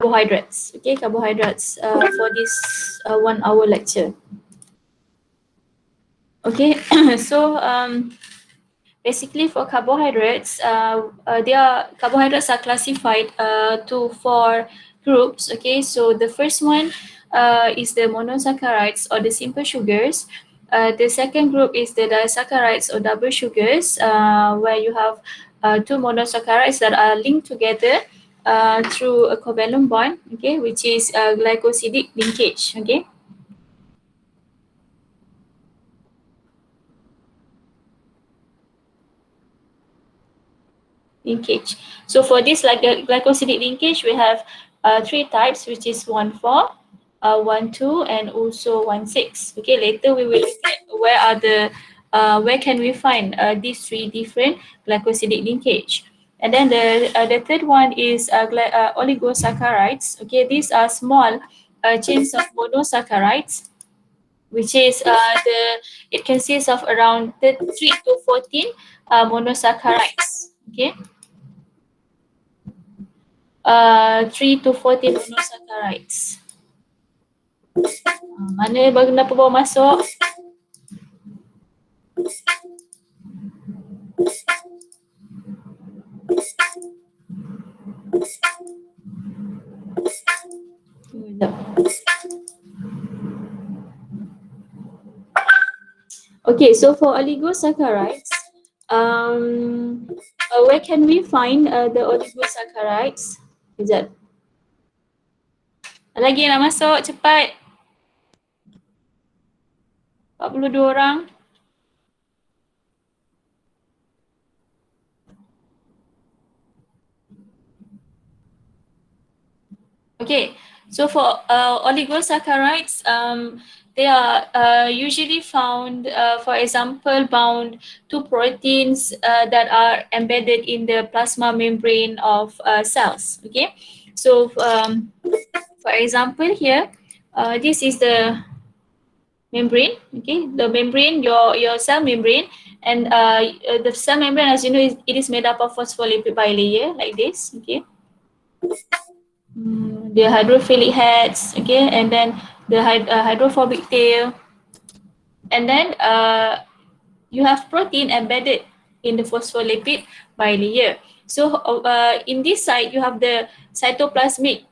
carbohydrates. Okay, carbohydrates for this 1 hour lecture. Okay, so basically for carbohydrates, carbohydrates are classified to 4 groups. Okay, so the first one is the monosaccharides or the simple sugars. The second group is the disaccharides or double sugars, where you have two monosaccharides that are linked together through a covalent bond, okay, which is glycosidic linkage. Okay. Linkage. So for this glycosidic linkage, we have three types, which is 1,4, 1,2, and also 1,6. Okay, later we will look at where can we find these three different glycosidic linkage. And then the third one is oligosaccharides. Okay, these are small chains of monosaccharides, which is it consists of around 3 to 14 monosaccharides. Okay. 3 to 14 monosaccharides. Mana kenapa bawa masuk? Okay, so for oligosaccharides, where can we find the oligosaccharides? Sekejap. Lagi nak masuk, cepat. 42 orang. Okay, so for oligosaccharides, they are usually found, for example, bound to proteins that are embedded in the plasma membrane of cells. Okay, so for example here, this is the membrane. Okay, the membrane, your cell membrane, and the cell membrane, as you know, it is made up of phospholipid bilayer like this. Okay. The hydrophilic heads, okay, and then the hydrophobic tail, and then you have protein embedded in the phospholipid bilayer. So in this side you have the cytoplasmic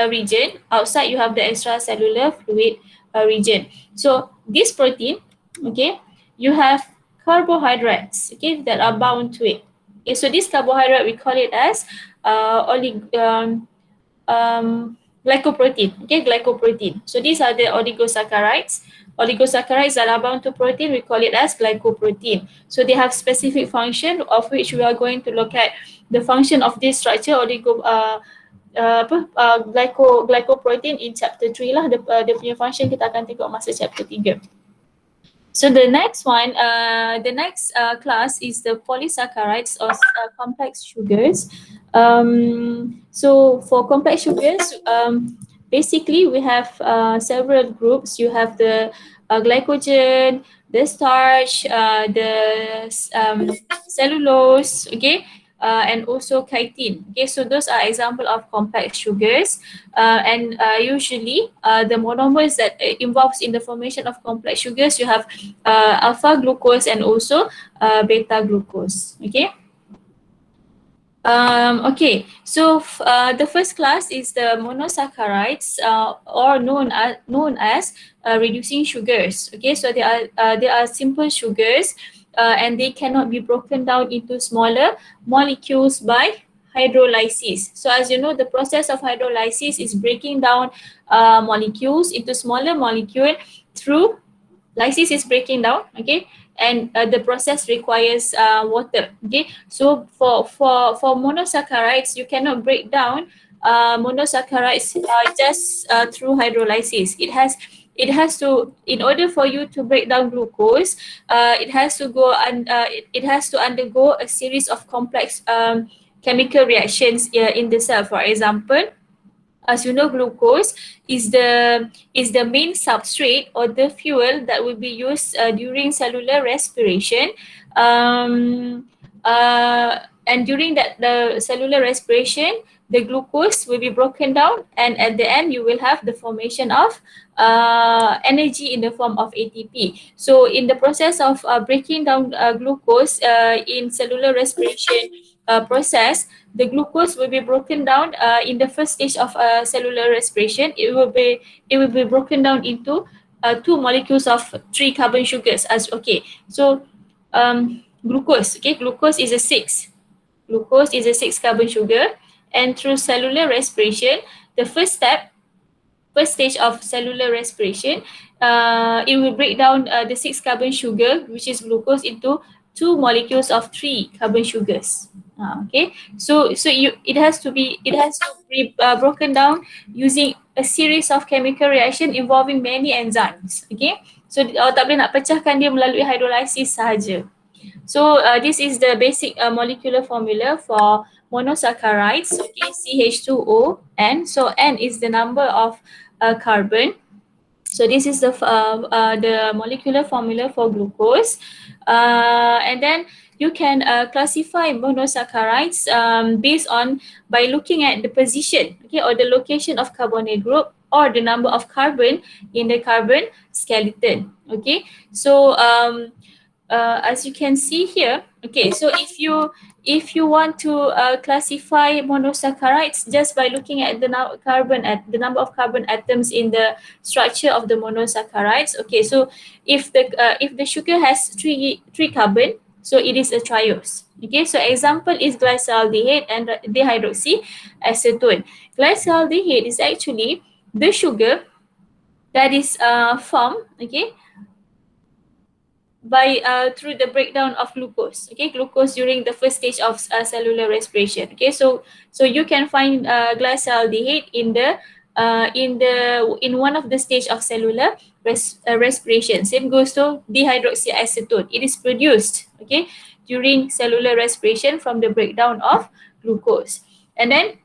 region. Outside you have the extracellular fluid region. So this protein, okay, you have carbohydrates, okay, that are bound to it. Okay, so this carbohydrate we call it as glycoprotein. Okay, glycoprotein. So these are the oligosaccharides. Oligosaccharides that are bound to protein, we call it as glycoprotein. So they have specific function, of which we are going to look at the function of this structure, glycoprotein, in chapter 3 lah. Dia punya function kita akan tengok masa chapter 3. So the next one, the next class is the polysaccharides or complex sugars. So for complex sugars, basically we have several groups. You have the glycogen, the starch, the cellulose, okay, and also chitin. Okay, so those are example of complex sugars, and usually the monomers that involves in the formation of complex sugars, you have alpha glucose and also beta glucose. Okay. Okay, so the first class is the monosaccharides, or known as reducing sugars. Okay, so they are simple sugars, and they cannot be broken down into smaller molecules by hydrolysis. So as you know, the process of hydrolysis is breaking down molecules into smaller molecule through lysis is breaking down. Okay, and the process requires water. Okay, so for monosaccharides, you cannot break down monosaccharides just through hydrolysis. It has to, in order for you to break down glucose, it has to go and it has to undergo a series of complex chemical reactions in the cell. For example, as you know, glucose is the main substrate or the fuel that will be used during cellular respiration, and during that the cellular respiration, the glucose will be broken down, and at the end you will have the formation of energy in the form of ATP. So in the process of breaking down glucose in cellular respiration process, the glucose will be broken down in the first stage of cellular respiration. It will be broken down into two molecules of three carbon sugars. As okay, so glucose. Okay, glucose is a 6 carbon sugar, and through cellular respiration, the first stage of cellular respiration, it will break down the 6 carbon sugar, which is glucose, into two molecules of 3 carbon sugars. Okay, so it has to be broken down using a series of chemical reaction involving many enzymes. Okay, so tak boleh nak pecahkan dia melalui hydrolysis sahaja. So this is the basic molecular formula for monosaccharides. Okay, CH2O N. So N is the number of carbon. So this is the molecular formula for glucose, and then you can classify monosaccharides based on by looking at the position, okay, or the location of carbonyl group or the number of carbon in the carbon skeleton. Okay, so as you can see here, okay, so if you want to classify monosaccharides just by looking at the number of carbon atoms in the structure of the monosaccharides, okay, so if the sugar has three carbon, so it is a triose. Okay, so example is glyceraldehyde and dihydroxyacetone. Glyceraldehyde is actually the sugar that is formed, okay, by through the breakdown of glucose. Okay, glucose during the first stage of cellular respiration. Okay, so you can find glyceraldehyde in one of the stage of cellular respiration. Same goes to dihydroxyacetone. It is produced, okay, during cellular respiration from the breakdown of glucose. And then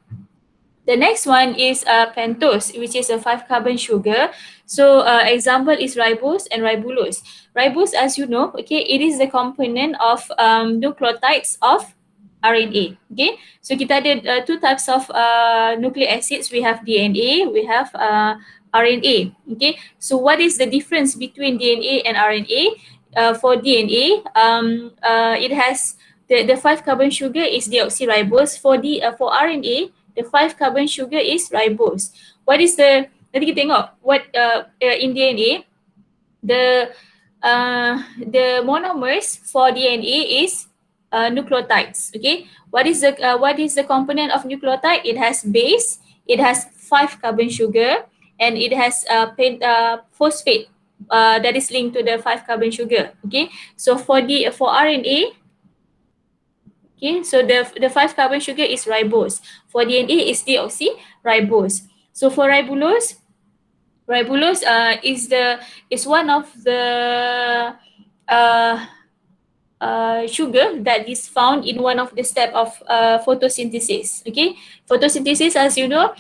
the next one is pentose, which is a 5 carbon sugar. So example is ribose and ribulose. Ribose, as you know, okay, it is the component of nucleotides of RNA. Okay, so kita ada two types of nucleic acids. We have DNA, we have RNA. Okay, so what is the difference between DNA and RNA? For DNA, it has the 5 carbon sugar is deoxyribose. For RNA, the 5 carbon sugar is ribose. What is the, nanti kita tengok what in DNA, the monomers for DNA is nucleotides. Okay, what is the component of nucleotide? It has base, it has 5 carbon sugar, and it has phosphate that is linked to the 5 carbon sugar. Okay, so for RNA, okay, so the 5 carbon sugar is ribose. For DNA is deoxyribose. So for ribulose is one of the sugar that is found in one of the step of photosynthesis. Okay, photosynthesis, as you know,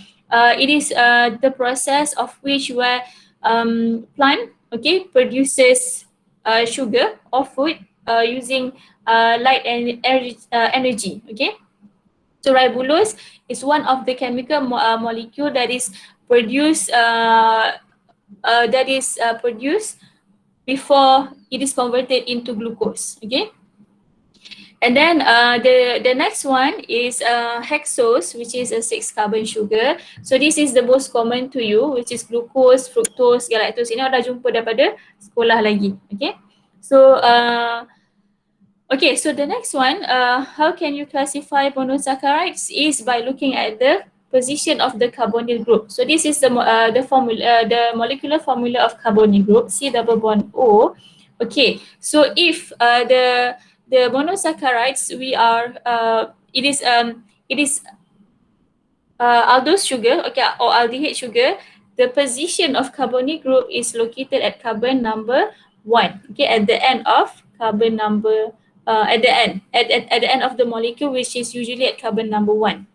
it is the process of which where plant, okay, produces sugar or food using light and energy. Okay, so ribulose is one of the chemical molecule that is produced before it is converted into glucose. Okay, and then the next one is hexose, which is a 6 carbon sugar. So this is the most common to you, which is glucose, fructose, galactose. Ini dah jumpa daripada sekolah lagi. Okay, so okay, so the next one, how can you classify monosaccharides is by looking at the position of the carbonyl group. So this is the molecular formula of carbonyl group, C double bond O. Okay, so if the monosaccharides it is aldose sugar, okay, or aldehyde sugar. The position of carbonyl group is located at carbon number 1. Okay, at the end of carbon number at the end of the molecule, which is usually at carbon number 1.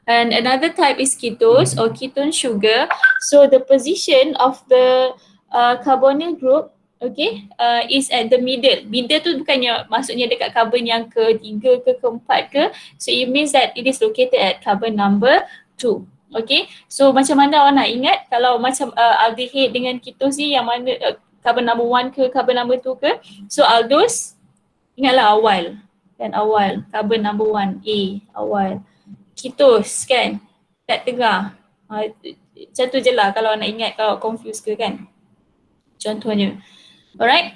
And another type is ketose or ketone sugar. So the position of the carbonyl group okay, is at the middle. Middle tu bukannya maksudnya dekat carbon yang ketiga ke keempat ke. So it means that it is located at carbon number 2. Okay, so macam mana awak nak ingat kalau macam aldehyde dengan ketose ni yang mana carbon number 1 ke carbon number 2 ke. So aldose, ingatlah awal. Kan awal, carbon number 1, A, awal. Ketose kan, kat tengah. Macam tu je lah kalau nak ingat, kalau confuse ke kan. Contohnya. Alright.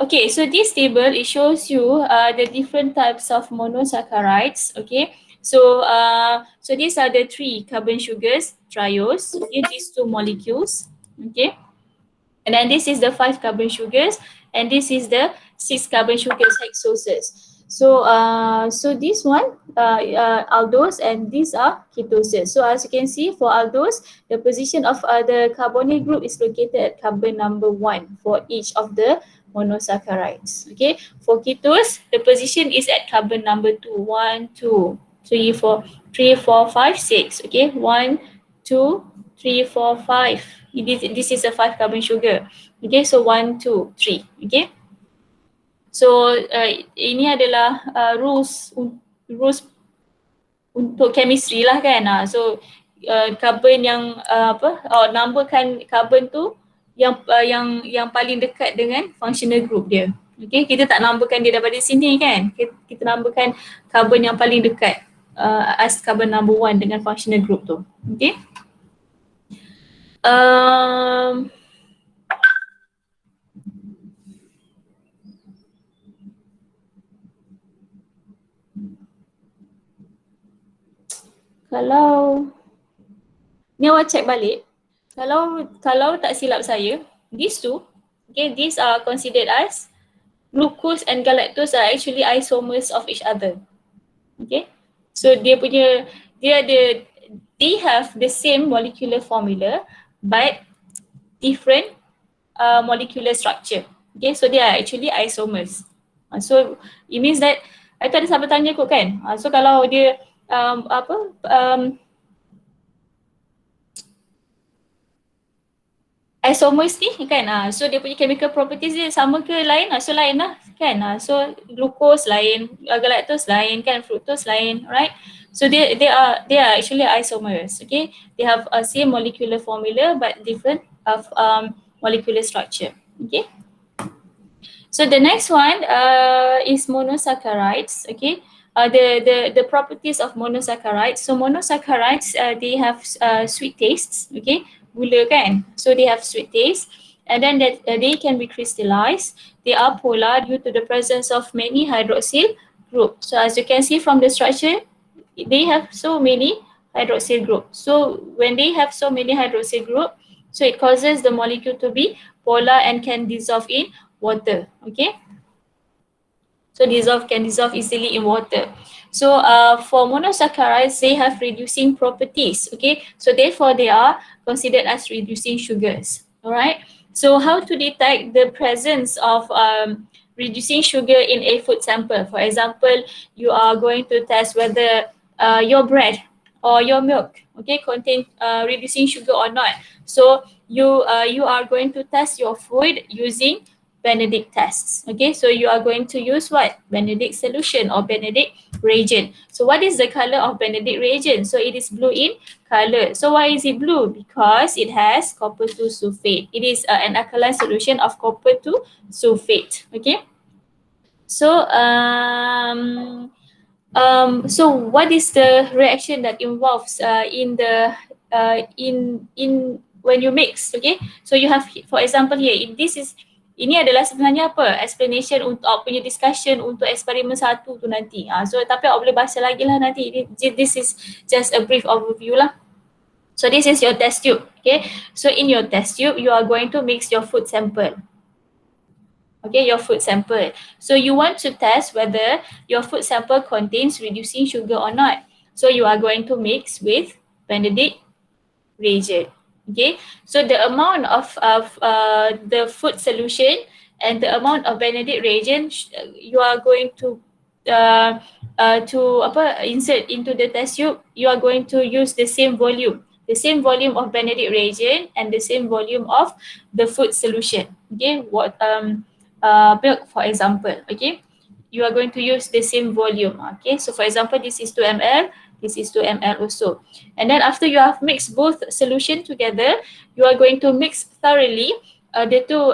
Okay, so this table, it shows you the different types of monosaccharides. Okay, so so these are the 3 carbon sugars, triose. Okay, these 2 molecules. Okay, and then this is the 5 carbon sugars, and this is the 6 carbon sugars, hexoses. So so this one aldose, and these are ketoses. So as you can see, for aldose, the position of the carbonyl group is located at carbon number 1 for each of the monosaccharides. Okay, for ketose, the position is at carbon number 2. 1, 2, 3, 4, 3, 4, 5, 6. Okay, 1, 2, 3, 4, 5. This is a 5 carbon sugar. Okay, so 1, 2, 3. Okay. So ini adalah rules untuk chemistry lah kan. So carbon yang numberkan carbon tu yang paling dekat dengan functional group dia. Okay, kita tak numberkan dia daripada sini kan. Kita numberkan carbon yang paling dekat as carbon number 1 dengan functional group tu. Okay. Kalau ni awak check balik, kalau tak silap saya, these two, okay, these are considered as glucose and galactose are actually isomers of each other. Okay, so they have the same molecular formula but different molecular structure. Okay, so they are actually isomers. So it means that, itu ada sahabat tanya kot kan, so kalau dia isomers ni kan, so dia punya chemical properties dia sama ke lain? So lain lah kan, so glucose lain, galactose lain kan, fructose lain, right? So they are actually isomers. Okay, they have a same molecular formula but different of molecular structure. Okay, so the next one is monosaccharides. Okay, the properties of monosaccharides. So monosaccharides they have sweet tastes. Okay, gula kan, so they have sweet taste, and then that they can be crystallized. They are polar due to the presence of many hydroxyl groups. So as you can see from the structure, they have so many hydroxyl groups. So when they have so many hydroxyl group, so it causes the molecule to be polar and can dissolve in water. Okay, so can dissolve easily in water. So for monosaccharides, they have reducing properties. Okay, so therefore they are considered as reducing sugars. All right. So how to detect the presence of reducing sugar in a food sample? For example, you are going to test whether your bread or your milk, okay, contain reducing sugar or not. So you are going to test your food using Benedict tests. Okay, so you are going to use what? Benedict solution or Benedict reagent. So what is the color of Benedict reagent? So it is blue in color. So why is it blue? Because it has copper 2 sulfate. It is an alkaline solution of copper 2 sulfate. Okay, so so what is the reaction that involves in when you mix? Okay, so you have, for example here, ini adalah sebenarnya apa? Explanation untuk awak punya discussion untuk eksperimen 1 tu nanti. So tapi awak boleh baca lagi lah nanti. This is just a brief overview lah. So this is your test tube. Okay, so in your test tube, you are going to mix your food sample. Okay, your food sample. So you want to test whether your food sample contains reducing sugar or not. So you are going to mix with Benedict reagent. Okay, so the amount of the food solution and the amount of Benedict reagent you are going to insert into the test tube, you are going to use the same volume. the same volume of Benedict reagent and the same volume of the food solution. Okay, milk for example. Okay, you are going to use the same volume. Okay, so for example, this is 2 ml, this is 2 ml also. And then after you have mixed both solution together, you are going to mix thoroughly the two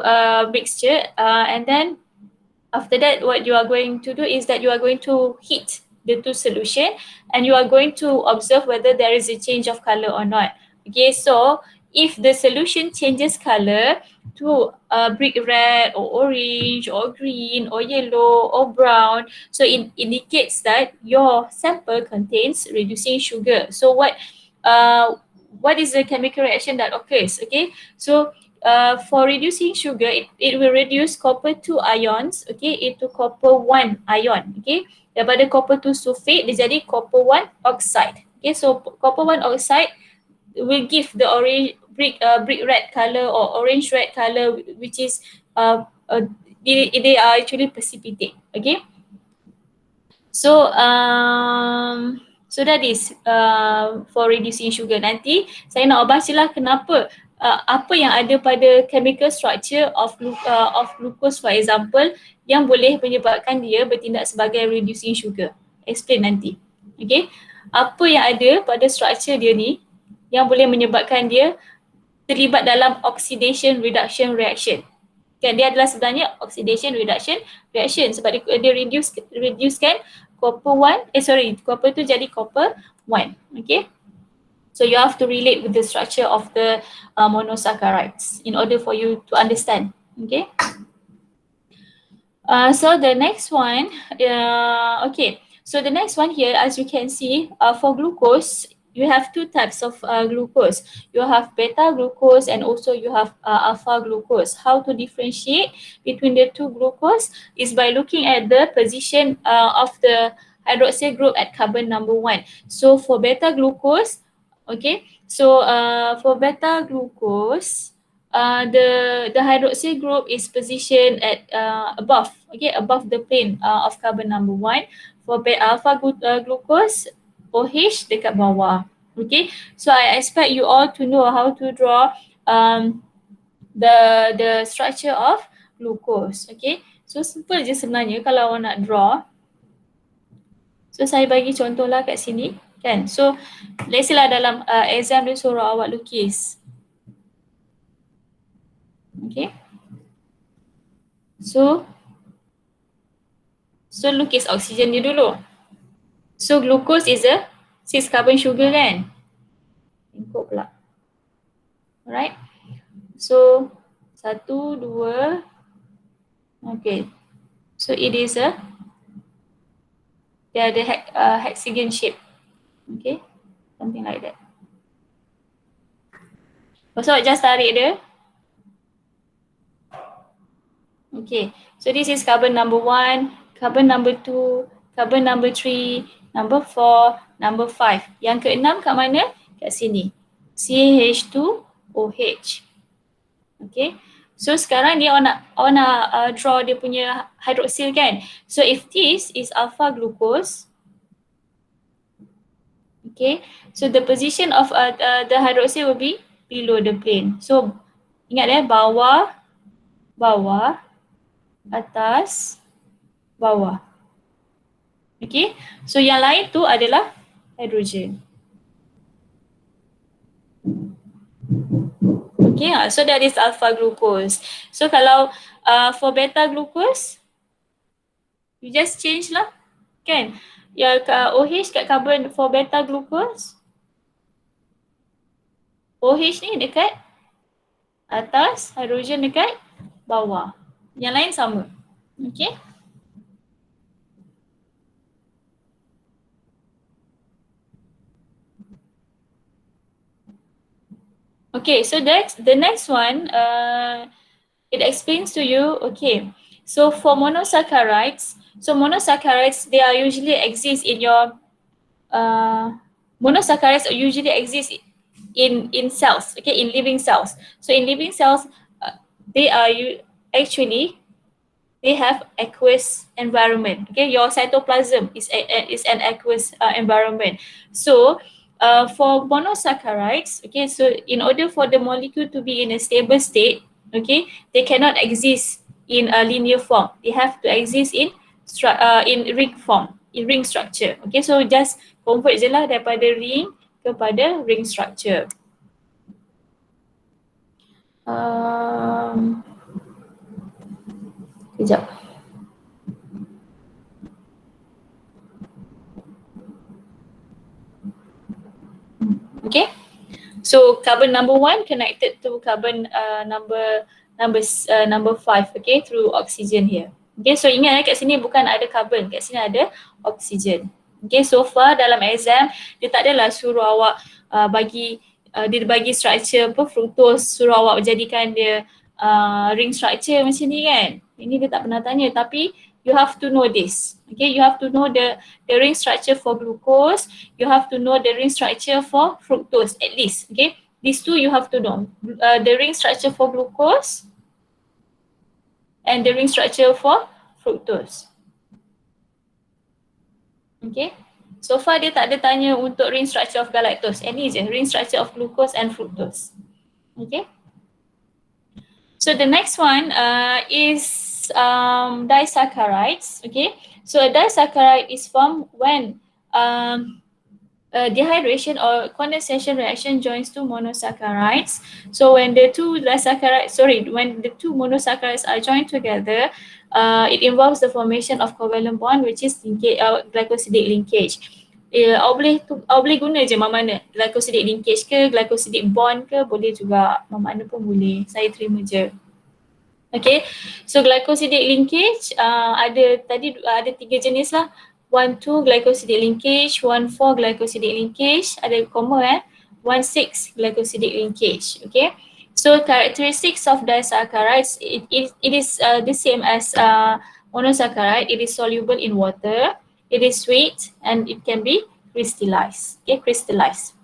mixture, and then after that, what you are going to do is that you are going to heat the two solution and you are going to observe whether there is a change of color or not. Okay, so if the solution changes color to brick red or orange or green or yellow or brown, so it indicates that your sample contains reducing sugar. So what is the chemical reaction that occurs? Okay, so for reducing sugar, it will reduce copper 2 ions, okay, into copper 1 ion, okay. Daripada copper 2 sulfate, dia jadi copper 1 oxide. Okay, so copper 1 oxide will give the orange brick red color or orange red color, which is they are actually precipitate, okay. So so that is for reducing sugar. Nanti saya nak bacalah kenapa apa yang ada pada chemical structure of glucose for example yang boleh menyebabkan dia bertindak sebagai reducing sugar. Explain nanti. Okay. Apa yang ada pada structure dia ni yang boleh menyebabkan dia terlibat dalam oxidation reduction reaction. Kan, dia adalah sebenarnya oxidation reduction reaction sebab dia reducekan copper 1, copper tu jadi copper 1. Okay. So you have to relate with the structure of the monosaccharides in order for you to understand. Okay. So the next one, okay. So the next one here, as you can see, for glucose, you have two types of glucose. You have beta glucose and also you have alpha glucose. How to differentiate between the two glucose is by looking at the position of the hydroxyl group at carbon number 1. So for beta glucose, okay, so for beta glucose, the hydroxyl group is positioned at above the plane of carbon number 1. For alpha glucose, OH dekat bawah. Okay, so I expect you all to know how to draw the structure of glucose. Okay, so simple je sebenarnya kalau awak nak draw. So saya bagi contoh lah kat sini kan. So let's say lah dalam exam dia suruh awak lukis. Okay, so lukis oksigen dia dulu. So glucose is a 6 carbon sugar kan? Tengok pula. Alright. So 1, 2. Okay. So it is dia ada hexagon shape. Okay. Something like that. So just tarik dia. Okay. So this is carbon number 1, carbon number 2, carbon number 3, number 4, number 5. Yang keenam kat mana? Kat sini. CH2OH. Okay. So sekarang ni awak nak draw dia punya hydroxyl kan. So if this is alpha glucose, okay, so the position of the hydroxyl will be below the plane. So ingat bawah, atas, bawah. Okay, so yang lain tu adalah hidrogen. Okay, so that is alpha glucose. So kalau for beta glucose, you just change lah, kan? Ya, OH kat carbon for beta glucose, OH ni dekat atas, hidrogen dekat bawah. Yang lain sama. Okay. Okay, so that's the next one. It explains to you. Okay, so for monosaccharides, they are usually exist in your monosaccharides usually exist in cells. Okay, in living cells. So in living cells, they have aqueous environment. Okay, your cytoplasm is an aqueous environment. So for monosaccharides, okay, so in order for the molecule to be in a stable state, okay, they cannot exist in a linear form. They have to exist in ring form, in ring structure. Okay, so just convert je lah daripada ring kepada ring structure. Kejap. Okay, so carbon number 1 connected to carbon number 5, okay, through oxygen here. Okay, so ingat kat sini bukan ada carbon, kat sini ada oxygen. Okay, so far dalam exam dia tak adalah suruh awak dia bagi structure fructose, suruh awak jadikan dia ring structure macam ni kan. Ini dia tak pernah tanya, tapi you have to know this. Okay, you have to know the ring structure for glucose, you have to know the ring structure for fructose at least. Okay, these two you have to know. The ring structure for glucose and the ring structure for fructose. Okay, so far dia tak ada tanya untuk ring structure of galactose. Any je, ring structure of glucose and fructose. Okay, so the next one is disaccharides. Okay, so a disaccharide is formed when dehydration or condensation reaction joins two monosaccharides. So when the two monosaccharides are joined together, it involves the formation of covalent bond, which is glycosidic linkage. Awak boleh guna je mana glycosidic linkage ke, glycosidic bond ke, boleh juga, mana pun boleh, saya terima je. Okay, so glycosidic linkage ada 3 jenis lah. 1,2 glycosidic linkage, 1,4 glycosidic linkage, ada comma 1,6 glycosidic linkage. Okay, so characteristics of disaccharides, it is the same as monosaccharide. It is soluble in water, it is sweet, and it can be crystallized. Okay, crystallized.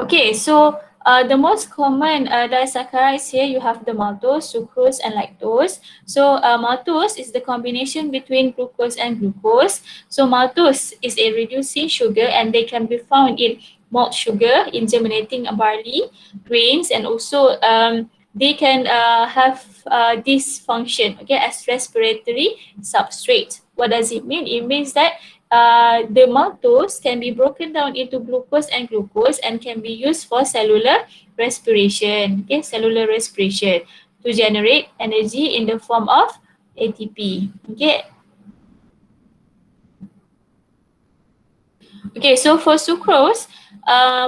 Okay, so the most common disaccharides here, you have the maltose, sucrose, and lactose. So maltose is the combination between glucose and glucose. So maltose is a reducing sugar, and they can be found in malt sugar, in germinating barley, grains, and also they can have this function, okay, as respiratory substrate. What does it mean? It means that the maltose can be broken down into glucose and glucose and can be used for cellular respiration, okay, cellular respiration, to generate energy in the form of ATP. Okay. Okay, so for sucrose,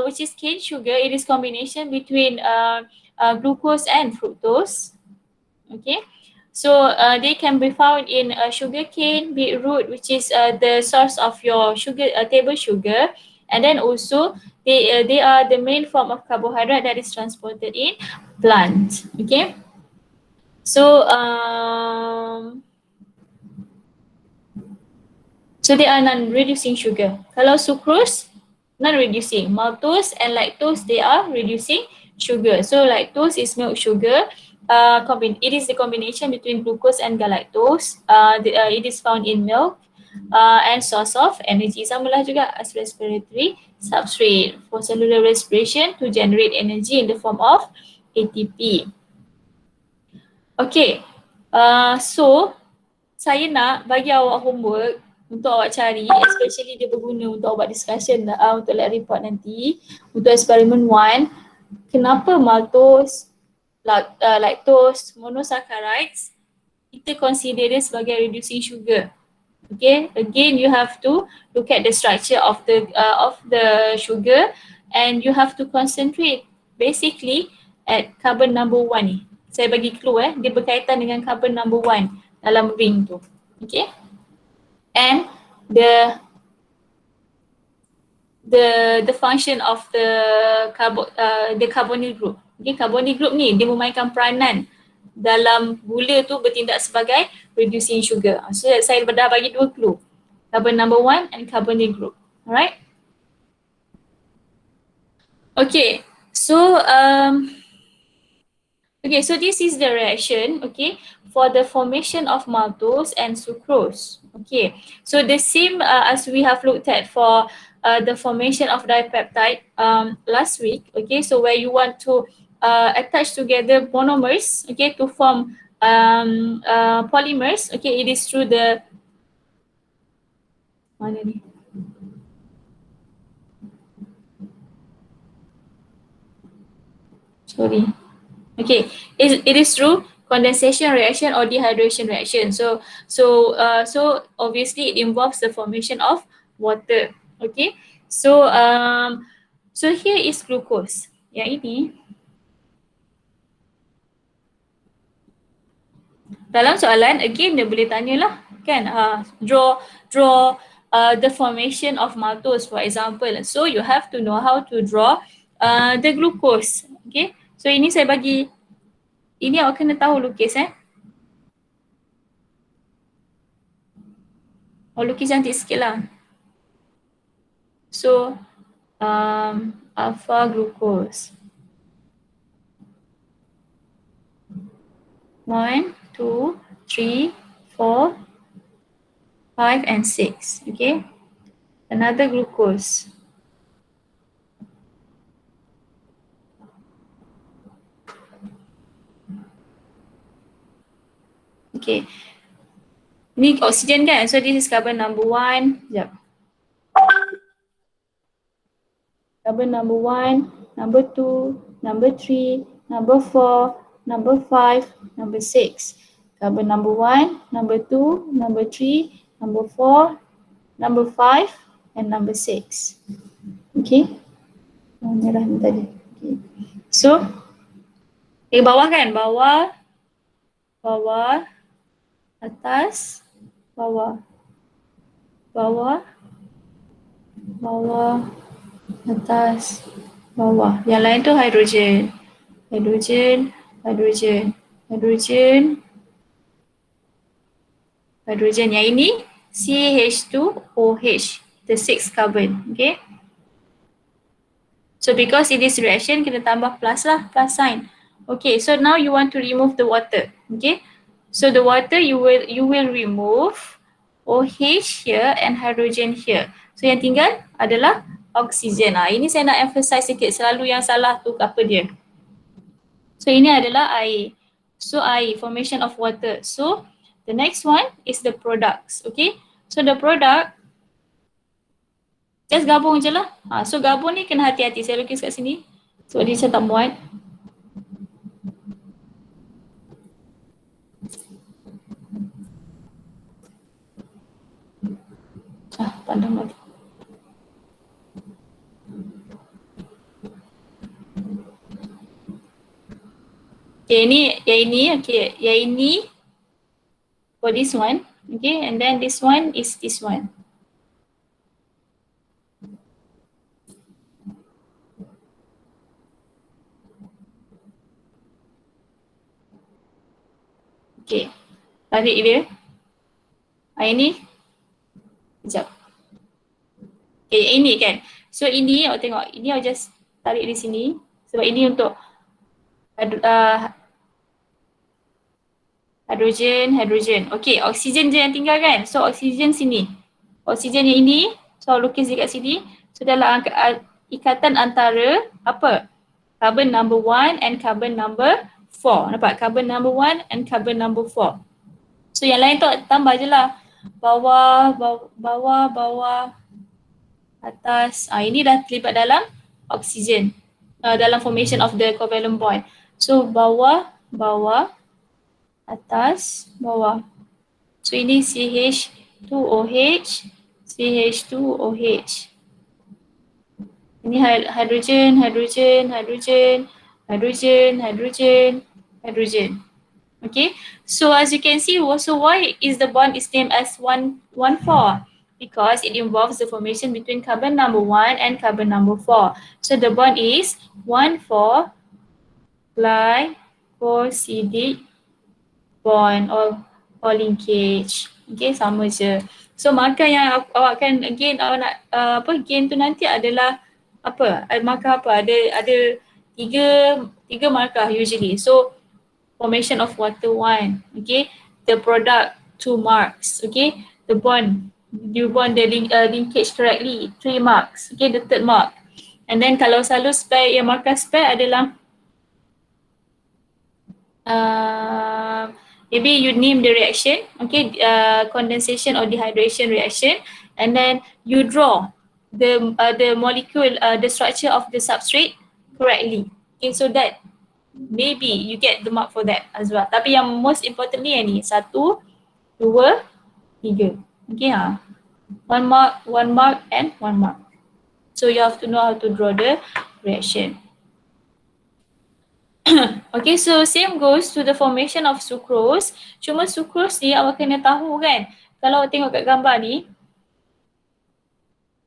which is cane sugar, it is combination between glucose and fructose. Okay, so they can be found in sugar cane, beetroot, which is the source of your sugar, table sugar, and then also they are the main form of carbohydrate that is transported in plant. Okay, so so they are non-reducing sugar. Kalau sucrose, non-reducing. Maltose and lactose, they are reducing sugar. So lactose is milk sugar. It is the combination between glucose and galactose. It is found in milk and source of energy. Samalah juga as respiratory substrate for cellular respiration to generate energy in the form of ATP. Okay, so saya nak bagi awak homework untuk awak cari, especially dia berguna untuk awak discussion untuk lab report nanti, untuk eksperimen 1, kenapa maltose, lactose, monosaccharides kita consider dia sebagai reducing sugar. Okay, again you have to look at the structure of the sugar, and you have to concentrate basically at carbon number 1 ni. Saya bagi clue dia berkaitan dengan carbon number 1 dalam ring tu. Okay, and the function of the carbonyl group. Okay, carbonyl group ni dia memainkan peranan dalam gula tu bertindak sebagai reducing sugar. So saya dah bagi 2 clue, carbon number 1 and carbonyl group. Alright. Okay, so okay, so this is the reaction, okay, for the formation of maltose and sucrose. Okay, so the same as we have looked at for the formation of dipeptide last week. Okay, so where you want to attach together monomers, okay, to form polymers. Okay, it is through the mana ni? Sorry. Okay, it is through condensation reaction or dehydration reaction. So obviously it involves the formation of water. Okay, so here is glucose. Yang ini dalam soalan again dia boleh tanyalah kan, draw the formation of maltose for example. So you have to know how to draw the glucose. Okay, so ini saya bagi, ini awak kena tahu lukis lukis cantik sikit lah. So alpha glucose 1, 2, 3, 4, 5 and 6. Okay, another glucose. Okay, ni oksigen kan, so this is carbon number 1. Sekejap. Carbon number 1, number 2, number 3, number 4, number 5, number 6. Carbon number 1, number 2, number 3, number 4, number 5 and number 6. Okay, merah ni tadi. Okay. So bawah kan, bawah, atas, bawah, atas, bawah. Yang lain tu hidrogen. Yang ini CH2OH, the 6 carbon. Okay. So because it is reaction, kita tambah plus lah, plus sign. Okay, so now you want to remove the water. Okay, so the water you will remove OH here and hydrogen here. So yang tinggal adalah oksigen. Ini saya nak emphasize sikit, selalu yang salah tu apa dia. So ini adalah air. So air, formation of water. So the next one is the products. Okay, so the product just gabung je lah. So gabung ni kena hati-hati. Saya lukis kat sini. So dia saya tak muat. Pandang lagi. Okay, yang ini for this one. Okay, and then this one is this one. Okay, tarik dia. Ini, sekejap. Okay, ini kan. So ini awak tengok, ini awak just tarik di sini. Sebab ini untuk hydrogen. Okay, oksigen je yang tinggal kan. So oksigen sini. Oksigen yang ini, so awak lukis dekat sini. So dalam ikatan antara apa? Carbon number 1 and carbon number 4. Nampak? Carbon number 1 and carbon number 4. So yang lain tu tambah je lah. Bawah, atas. Ini dah terlibat dalam oksigen. Dalam formation of the covalent bond. So bawah, atas, bawah. So ini CH2OH. Ini hydrogen. Okay, so as you can see, so why is the bond is named as 1,1,4? Because it involves the formation between carbon number 1 and carbon number 4. So the bond is 1,4 glycosidic bond or linkage. Okay, sama je. So markah yang awak kan again awak nak gain tu nanti adalah apa? Markah apa? Ada tiga markah usually. So formation of water 1, okay, the product 2 marks, okay, the bond You bond the linkage correctly, 3 marks. Okay, the third mark. And then kalau selalu spare, yang markah spare adalah maybe you name the reaction, okay, condensation or dehydration reaction, and then you draw the molecule, the structure of the substrate correctly. Okay, so that maybe you get the mark for that as well. Tapi yang most importantly yang ni, 1, 2, 3. Okay, 1 mark and 1 mark. So you have to know how to draw the reaction. Okay, so same goes to the formation of sucrose. Cuma sucrose ni awak kena tahu kan, kalau awak tengok kat gambar ni.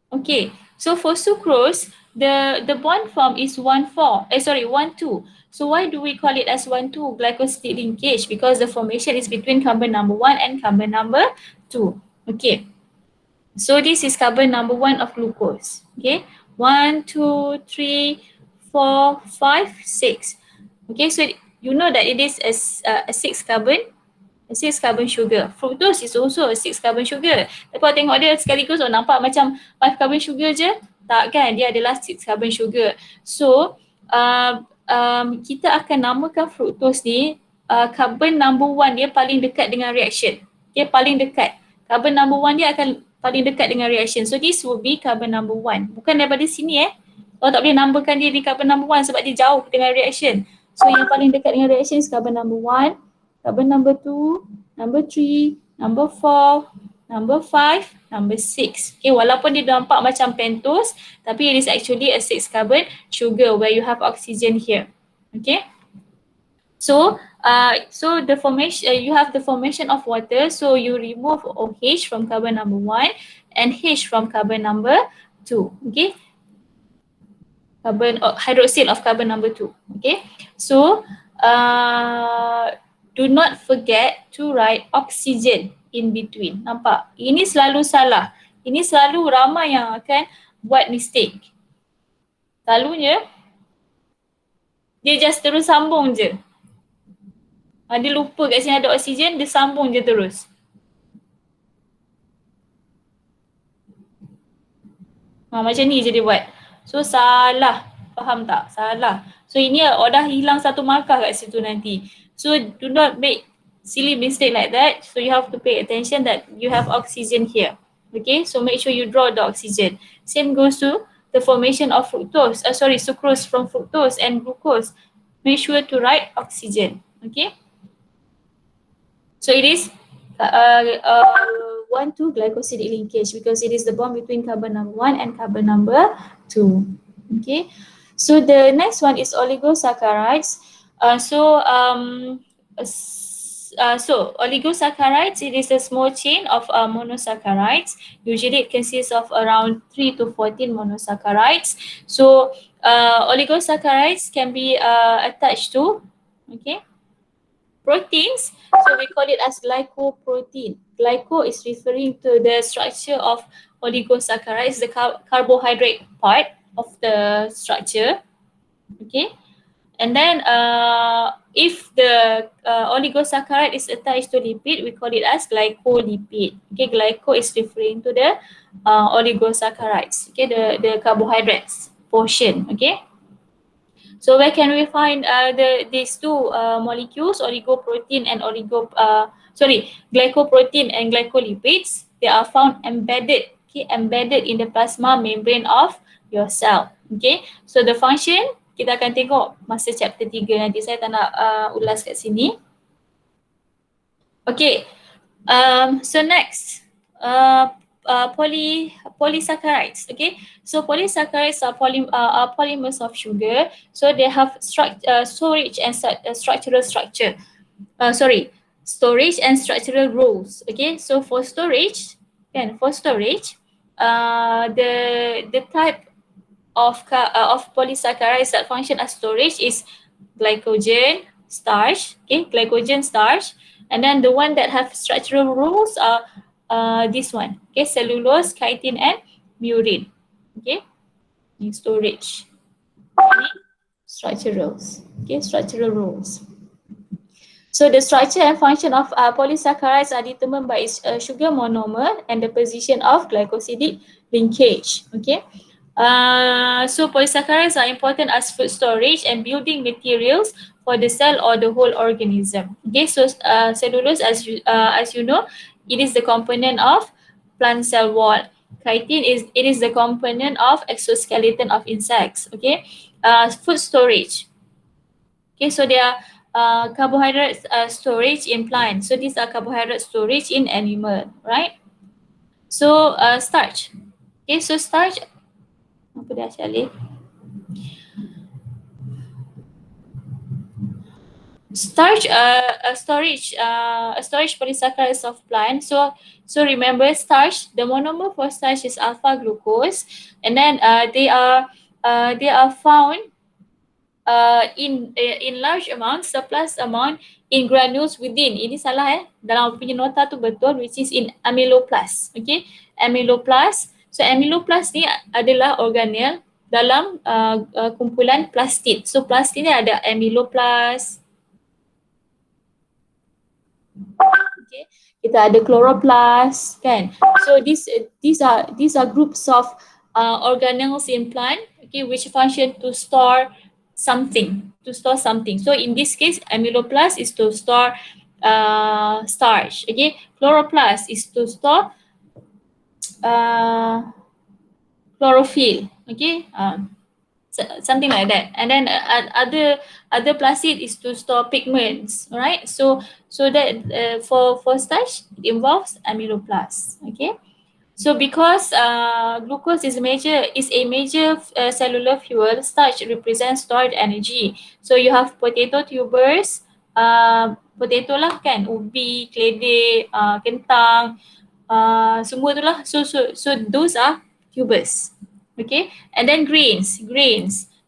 Okay, so for sucrose, the bond form is 1,4. 1,2. So why do we call it as 1,2 glycosidic linkage? Because the formation is between carbon number 1 and carbon number 2. Okay, so this is carbon number 1 of glucose. Okay, 1, 2, 3, 4, 5, 6. Okay, so you know that it is a 6 carbon sugar. Fructose is also a 6 carbon sugar. Tapi kalau tengok dia sekaligus, nampak macam 5 carbon sugar je. Tak kan, dia adalah 6 carbon sugar. So, kita akan namakan fructose ni carbon number 1 dia paling dekat dengan reaction. Dia paling dekat. Carbon number 1 dia akan paling dekat dengan reaction. So, this will be carbon number 1. Bukan daripada sini Kalau tak boleh numberkan dia di carbon number 1 sebab dia jauh dengan reaction. So yang paling dekat dengan reaction is carbon number 1, carbon number 2, number 3, number 4, number 5, number 6. Okay, walaupun dia nampak macam pentose, tapi it is actually a 6 carbon sugar where you have oxygen here. Okay. So, the formation, you have the formation of water. So you remove OH from carbon number 1 and H from carbon number 2. Okay. Carbon hydroxyl of carbon number 2. Okay, so do not forget to write oxygen in between. Nampak? Ini selalu salah. Ini selalu ramai yang akan buat mistake. Selalunya dia just terus sambung je. Dia lupa kat sini ada oksigen, dia sambung je terus. Macam ni je dia buat. So salah, faham tak? Salah. So ini dah hilang 1 markah kat situ nanti. So do not make silly mistake like that. So you have to pay attention that you have oxygen here. Okay, so make sure you draw the oxygen. Same goes to the formation of sucrose from fructose and glucose. Make sure to write oxygen. Okay. So it is 1,2 glycosidic linkage because it is the bond between carbon number 1 and carbon number 2. Okay, so the next one is oligosaccharides. Oligosaccharides, it is a small chain of monosaccharides. Usually it consists of around 3 to 14 monosaccharides. So oligosaccharides can be attached to proteins. So we call it as glycoprotein. Glyco is referring to the structure of oligosaccharides, the carbohydrate part of the structure. Okay, and then if the oligosaccharide is attached to lipid, we call it as glycolipid. Okay, glyco is referring to the oligosaccharides. Okay, the carbohydrates portion. Okay. So where can we find these two molecules, glycoprotein and glycolipids? They are found embedded in the plasma membrane of your cell. Okay, so the function kita akan tengok masa chapter 3 nanti. Saya tak nak ulas kat sini. Okay, so next polysaccharides. Okay, so polysaccharides are polymers of sugar. So they have storage and structural structure. Storage and structural roles. Okay, so for storage, the type of polysaccharides that function as storage is glycogen, starch. Okay, glycogen, starch, and then the one that have structural roles are this one. Okay, cellulose, chitin, and murin. Okay, in storage. Structural roles. Okay, structural roles. So the structure and function of polysaccharides are determined by its sugar monomer and the position of glycosidic linkage. Okay. So polysaccharides are important as food storage and building materials for the cell or the whole organism. Okay, so cellulose, as you know, it is the component of plant cell wall. Chitin is the component of exoskeleton of insects. Okay, food storage. Okay, so there are carbohydrate storage in plants. So these are carbohydrate storage in animal, right? So starch. Okay, so starch. Apa dia Syalif? Starch, a storage polysaccharides of plant. So remember, starch. The monomer for starch is alpha glucose, and then they are found in large amount, surplus amount in granules within. Ini salah dalam punya nota tu betul, which is in amyloplast. Okay, amyloplast. So amyloplast ni adalah organel dalam kumpulan plastid. So plastid ni ada amyloplast. Okay, kita ada chloroplast kan. So these are groups of organelles in plant, okay, which function to store something. So in this case, amyloplast is to store starch. Okay, chloroplast is to store chlorophyll. Okay, something like that. And then other plastid is to store pigments. All right, so that for starch it involves amyloplast. Okay, so because glucose is a major cellular fuel, starch represents stored energy. So you have potato tubers, potato lah kan, ubi, keledek, kentang, semua tu lah. So those are tubers. Okay, and then grains,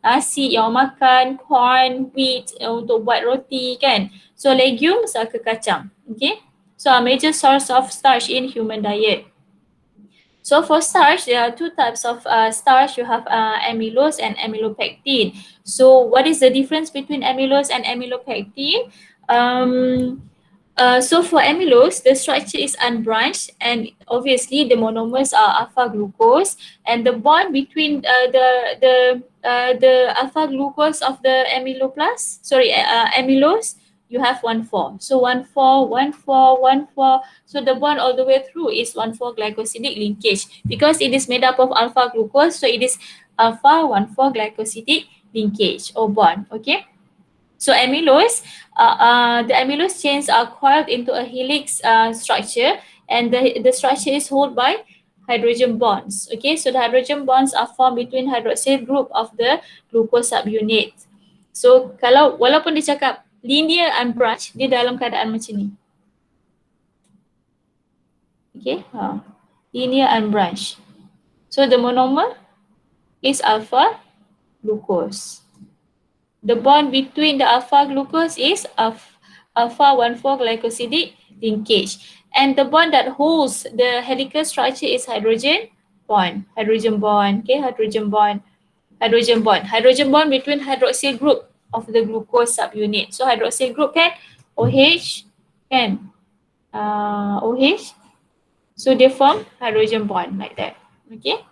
nasi yang makan, corn, wheat untuk buat roti kan. So legumes ke kacang. Okay, so a major source of starch in human diet. So for starch, there are two types of starch. You have amylose and amylopectin. So what is the difference between amylose and amylopectin? So for amylose, the structure is unbranched, and obviously the monomers are alpha glucose, and the bond between the alpha glucose of the amylose, you have 1,4. So 1,4, 1,4, 1,4. So the bond all the way through is 1,4 glycosidic linkage because it is made up of alpha glucose. So it is alpha 1,4 glycosidic linkage or bond. Okay. So amylose, the amylose chains are coiled into a helix structure, and the structure is held by hydrogen bonds. Okay, so the hydrogen bonds are formed between hydroxyl group of the glucose subunit. So kalau walaupun dia cakap linear unbranched, dia dalam keadaan macam ni. Okay, linear unbranched. So the monomer is alpha glucose. The bond between the alpha glucose is alpha 1,4 glycosidic linkage, and the bond that holds the helical structure is hydrogen bond. Hydrogen bond between hydroxyl group of the glucose subunit. So hydroxyl group kan OH kan OH. So they form hydrogen bond like that. Okay.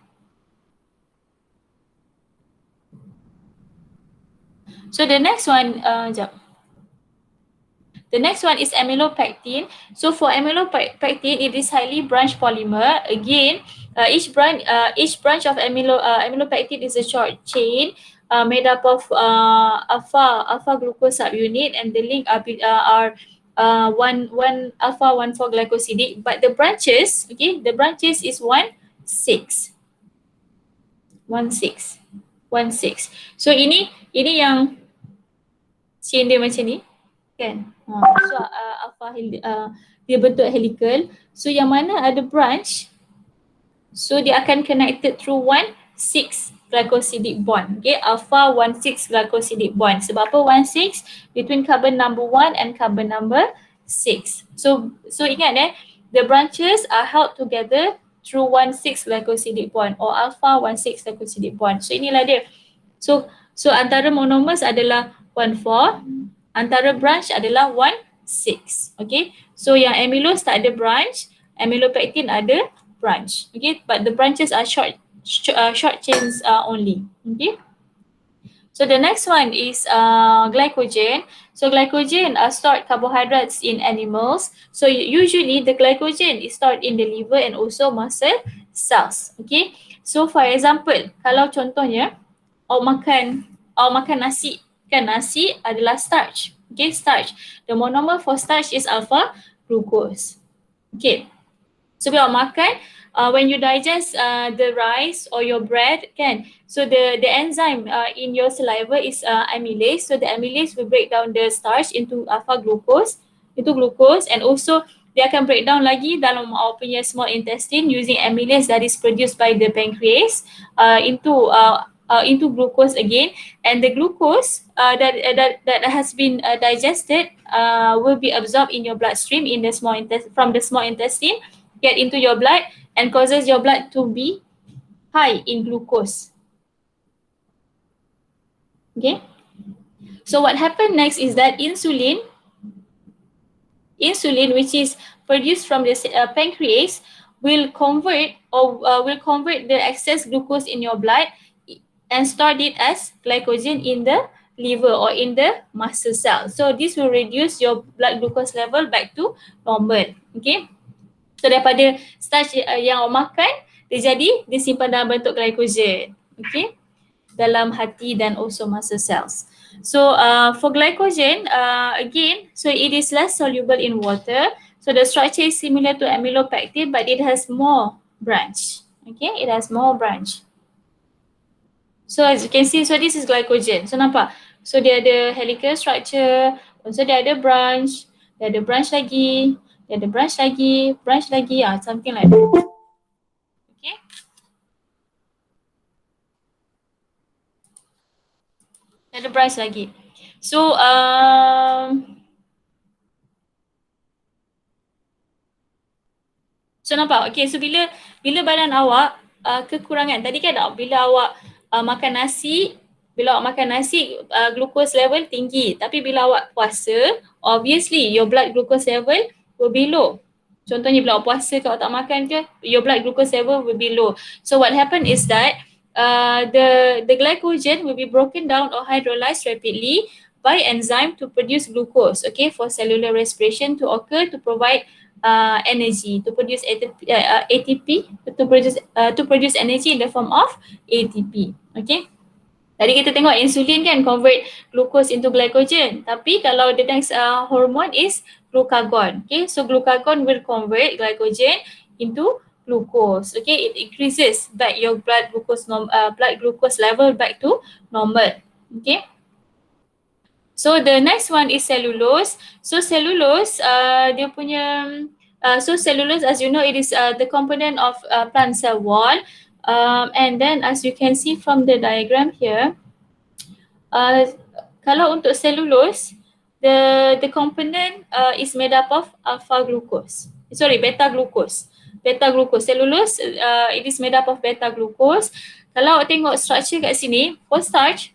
So the next one, the next one is amylopectin. So for amylopectin, it is highly branched polymer. Again, each branch of amylopectin is a short chain made up of alpha glucose subunit, and the link are one alpha 1,4 glycosidic. But the branches, okay, the branches is 1,6. So ini yang chain dia macam ni kan. So alpha dia bentuk helical. So yang mana ada branch, so dia akan connected through 1,6 glycosidic bond. Okay, alpha 1,6 glycosidic bond. Sebab apa 1,6? Between carbon number 1 and carbon number 6. So ingat the branches are held together through 1,6 glycosidic bond or alpha 1,6 glycosidic bond. So inilah dia. So antara monomers adalah 1,4, antara branch adalah 6. Okay, so yang amylose tak ada branch, amylopectin ada branch. Okay, but the branches are short chains only. Okay. So the next one is glycogen. So glycogen are stored carbohydrates in animals. So usually the glycogen is stored in the liver and also muscle cells. Okay. So for example, kalau contohnya awak makan nasi, kan nasi adalah starch. Okay, starch. The monomer for starch is alpha glucose. Okay. So bila awak makan, when you digest the rice or your bread, kan, so the enzyme in your saliva is amylase. So the amylase will break down the starch into alpha glucose, and also dia akan break down lagi dalam awak punya small intestine using amylase that is produced by the pancreas into glucose again, and the glucose that has been digested will be absorbed in your bloodstream in the from the small intestine, get into your blood and causes your blood to be high in glucose. Okay. So what happened next is that insulin which is produced from the pancreas will convert the excess glucose in your blood and store it as glycogen in the liver or in the muscle cell. So this will reduce your blood glucose level back to normal. Okay. So daripada starch yang awak makan, dia simpan dalam bentuk glycogen. Okay. Dalam hati dan also muscle cells. So for glycogen, again, so it is less soluble in water. So the structure is similar to amylopectin, but it has more branch. Okay, it has more branch. So as you can see, so this is glycogen. So nampak? So dia ada helical structure, so dia ada branch, branch lagi, something like that. Okay. Dia ada branch lagi. So so nampak? Okay, so bila badan awak kekurangan, tadi kan bila awak makan nasi, glucose level tinggi, tapi bila awak puasa, obviously your blood glucose level will be low. Contohnya bila awak puasa, kalau tak makan ke, your blood glucose level will be low. So what happen is that the glycogen will be broken down or hydrolyzed rapidly by enzyme to produce glucose, okay, for cellular respiration to occur to provide energy, to produce ATP, to produce energy in the form of ATP. Okay. Tadi kita tengok insulin kan convert glucose into glycogen, tapi kalau the next hormone is glucagon. Okay, so glucagon will convert glycogen into glucose. Okay, it increases back your blood glucose level back to normal. Okay. So the next one is cellulose. So cellulose, so cellulose, as you know, it is the component of plant cell wall. And then as you can see from the diagram here, kalau untuk cellulose, the component is made up of beta glucose. Cellulose, it is made up of beta glucose. Kalau awak tengok structure kat sini, for starch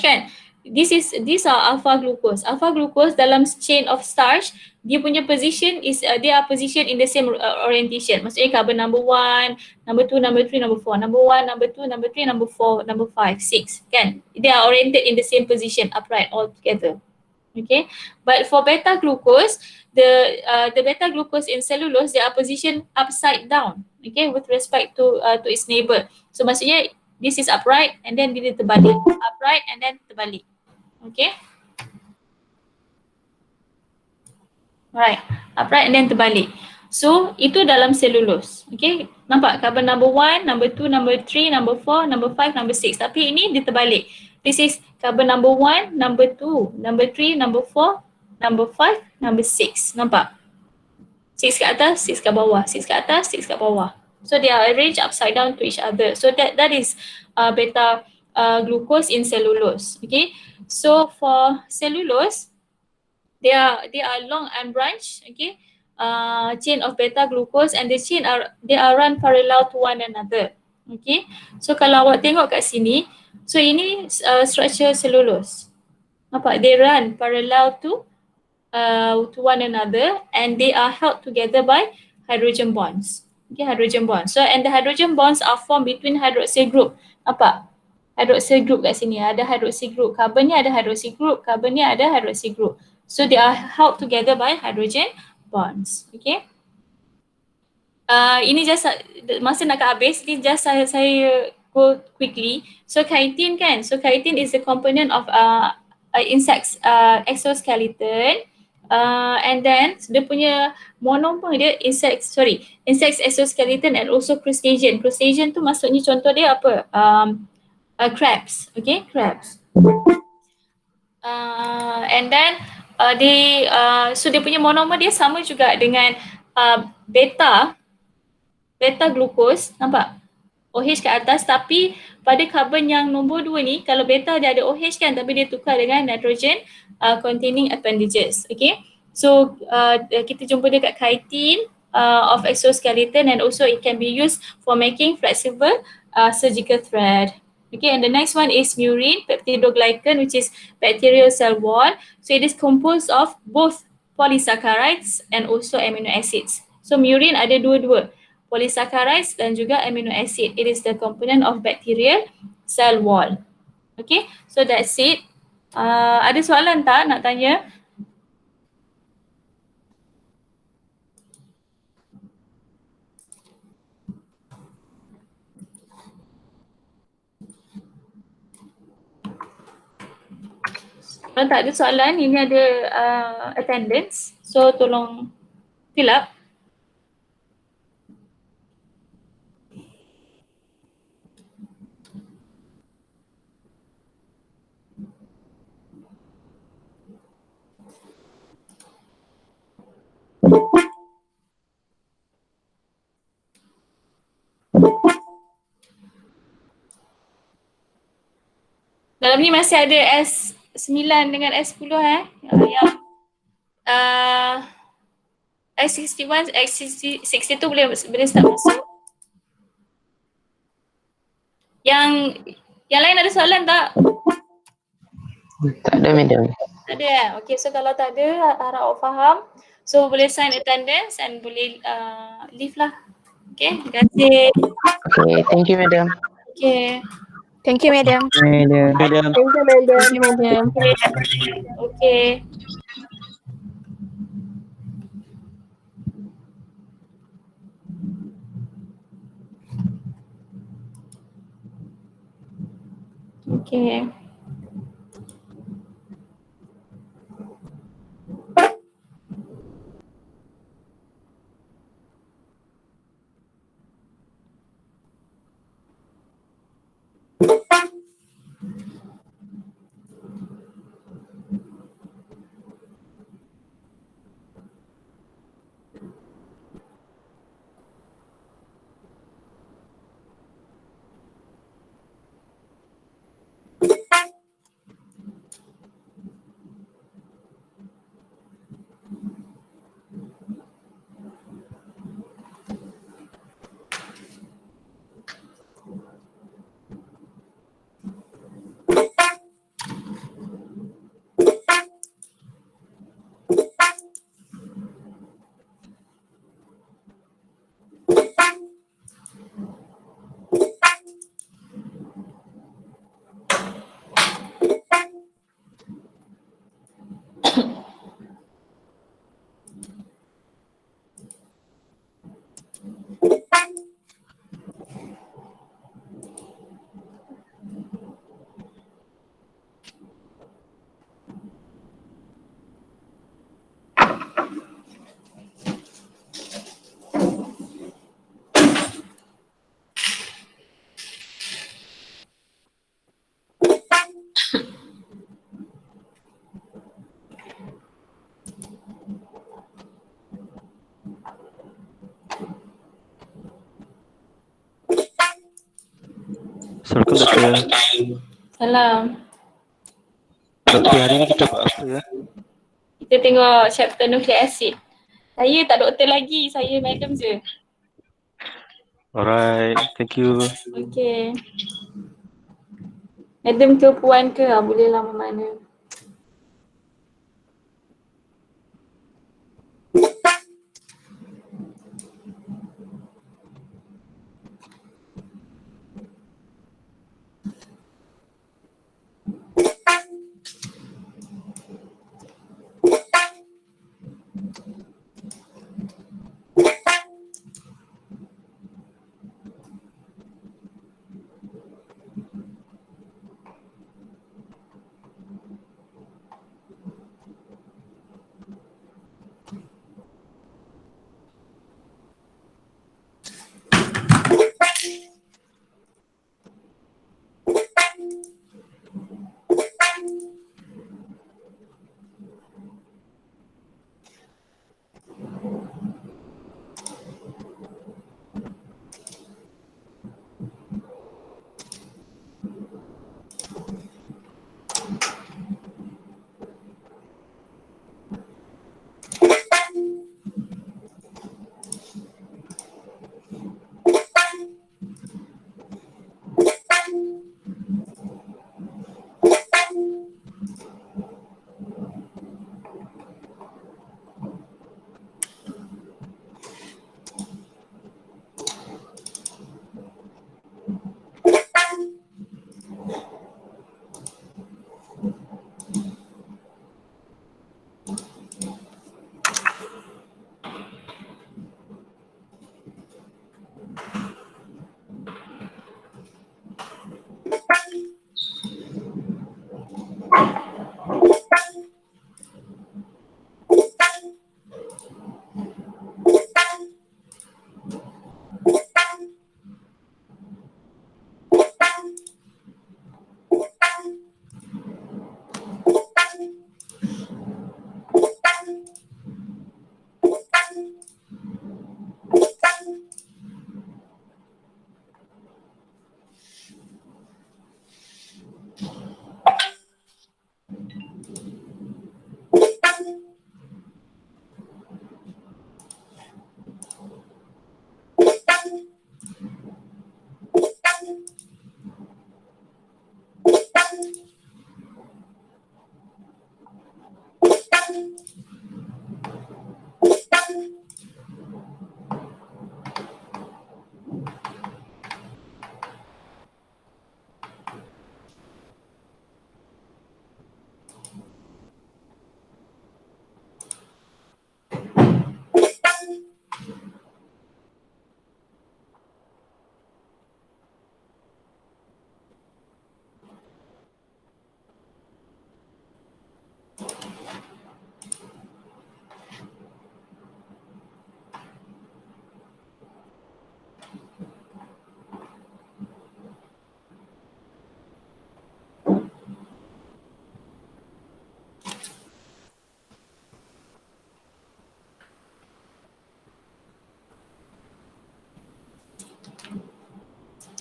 kan, these are alpha glucose. Alpha glucose dalam chain of starch, dia punya position is they are positioned in the same orientation. Maksudnya carbon number 1, number 2, number 3, number 4, number 1, number 2, number 3, number 4, number 5, 6, kan? They are oriented in the same position, upright all together. Okay, but for beta glucose, the beta glucose in cellulose, they are positioned upside down, okay, with respect to its neighbor. So maksudnya this is upright and then dia terbalik, upright and then terbalik. Okay. Right, upright and then terbalik. So itu dalam cellulose. Okay, nampak carbon number 1, number 2, number 3, number 4, number 5, number 6. Tapi ini dia terbalik. This is carbon number 1, number 2, number 3, number 4, number 5, number 6. Nampak? 6 kat atas, 6 kat bawah, 6 kat atas, 6 kat bawah. So they are arranged upside down to each other. So that is beta glucose in cellulose. Okay. So for cellulose, they are long and branch. Okay. Chain of beta glucose, and they are run parallel to one another. Okay. So kalau awak tengok kat sini, so ini structure cellulose. Nampak? They run parallel to to one another, and they are held together by hydrogen bonds. Okay, hydrogen bonds. So, and the hydrogen bonds are formed between hydroxyl group. Nampak? Hydroxyl group kat sini ada hydroxyl group. Carbon ni ada hydroxyl group. Carbon ni ada hydroxyl group. So, they are held together by hydrogen bonds. Okay. Ini just masa nak habis, ini just saya go quickly. So chitin kan, so chitin is a component of insects exoskeleton, and then dia punya monomer dia insects exoskeleton and also crustacean. Crustacean tu maksudnya contoh dia apa? Crabs, okay, crabs. And then so dia punya monomer dia sama juga dengan beta glucose, nampak? OH kat atas, tapi pada karbon yang nombor 2 ni, kalau beta dia ada OH kan, tapi dia tukar dengan nitrogen containing appendages. Okay, so kita jumpa dia kat chitin of exoskeleton, and also it can be used for making flexible surgical thread. Okay, and the next one is murine peptidoglycan, which is bacterial cell wall. So it is composed of both polysaccharides and also amino acids. So murine ada dua-dua, polysaccharides dan juga amino acid. It is the component of bacterial cell wall. Okay, so that's it. Ada soalan tak nak tanya? Kalau tak ada soalan, ini ada attendance. So tolong fill up. Dalam ni masih ada S9 dengan S10 yang S61, S62 boleh start masuk. Yang lain ada soalan tak? Tak ada, madam. Tak ada. Okay, so kalau tak ada, harap awak faham. So boleh sign attendance and boleh leave lah. Okay, terima kasih. Okay, thank you, madam. Okay. Thank you, madam. Madam. Thank you, madam. Thank you, madam. Okay. Okay. Assalamualaikum doktor. Salam. Doktor, hari ni kita buat apa ya? Kita tengok chapter nucleic acid. Saya tak doktor lagi, saya madam je. Alright, thank you. Okay. Madam ke puan ke, boleh lah mana.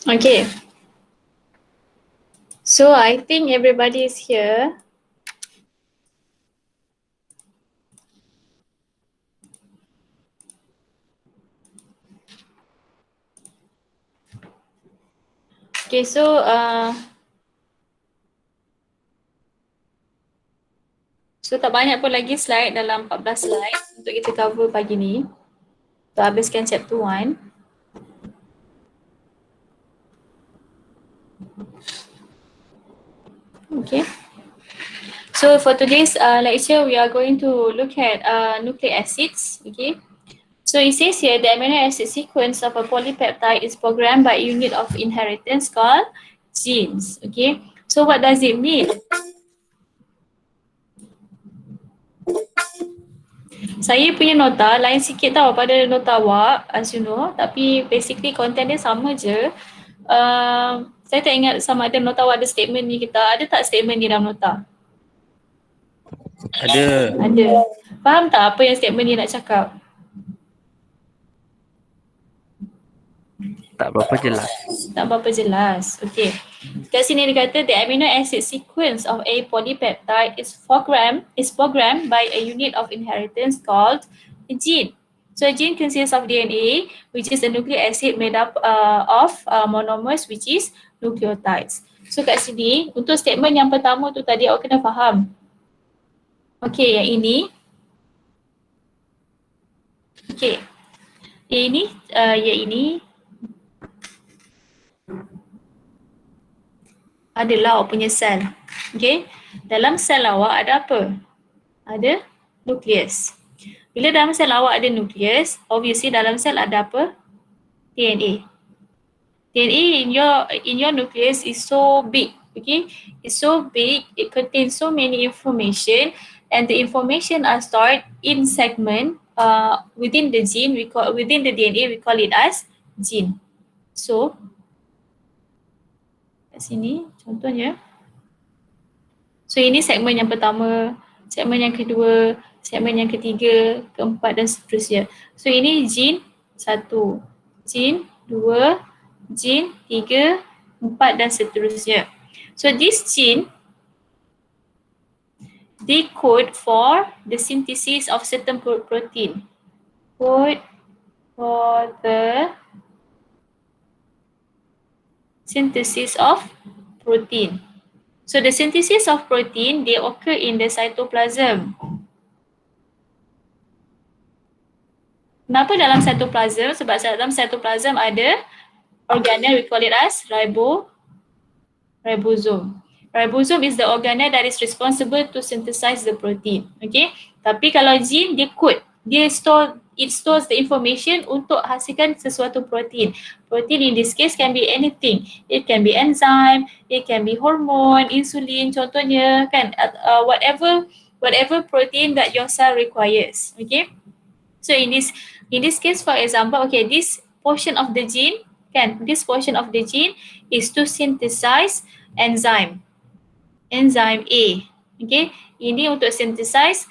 Okay. So I think everybody is here. Okay, so tak banyak pun lagi slide, dalam 14 slide untuk kita cover pagi ni. Untuk habiskan chapter 1. Okay. So for today's lecture, we are going to look at nucleic acids. Okay. So it says here the amino acid sequence of a polypeptide is programmed by a unit of inheritance called genes. Okay. So what does it mean? Saya punya nota lain sikit tau pada nota awak, as you know. Tapi basically content dia sama je. Saya tak ingat sama ada nota awak ada statement ni kita. Ada tak statement ni dalam nota? Ada. Ada. Faham tak apa yang statement ni nak cakap? Tak berapa jelas. Tak berapa jelas. Okay. Kat sini dia kata the amino acid sequence of a polypeptide is programmed by a unit of inheritance called a gene. So a gene consists of DNA, which is a nucleic acid made up of monomers, which is nucleotides. So kat sini untuk statement yang pertama tu tadi awak kena faham. Okay, yang ini. Okay. Yang ini adalah awak punya sel. Okay. Dalam sel awak ada apa? Ada nukleus. Bila dalam sel awak ada nukleus, obviously dalam sel ada apa? DNA. DNA in your nucleus is so big. Okay. It's so big, it contains so many information, and the information are stored in segment within the gene, within the DNA, we call it as gene. So kat sini contohnya. So ini segmen yang pertama, segmen yang kedua, segmen yang ketiga, keempat dan seterusnya. So ini gene 1, gene 2, gene 3, 4 dan seterusnya. So this gene, they code for the synthesis of certain protein. Code for the synthesis of protein. So the synthesis of protein, they occur in the cytoplasm. Kenapa dalam cytoplasm? Sebab dalam cytoplasm ada organelle, we call it as ribosome. Ribosome is the organelle that is responsible to synthesize the protein. Okay. Tapi kalau gene, dia code. It stores the information untuk hasilkan sesuatu protein. Protein in this case can be anything. It can be enzyme, it can be hormone, insulin contohnya kan, whatever protein that your cell requires. Okay. So in this case, for example, okay, this portion of the gene is to synthesize enzyme A. Okay. Ini untuk synthesize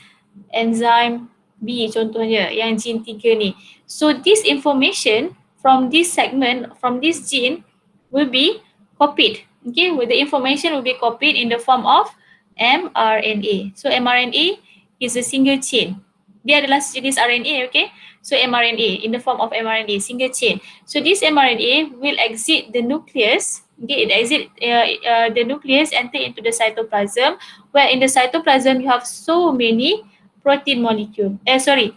enzyme B contohnya, yang gene 3 ni. So this information from this segment, from this gene will be copied. Okay, the information will be copied in the form of mRNA. So mRNA is a single chain. Dia adalah sejenis RNA, okay? So mRNA in the form of mRNA, single chain. So this mRNA will exit the nucleus. Okay, it exit the nucleus, enter into the cytoplasm, where in the cytoplasm you have so many protein molecule. Amino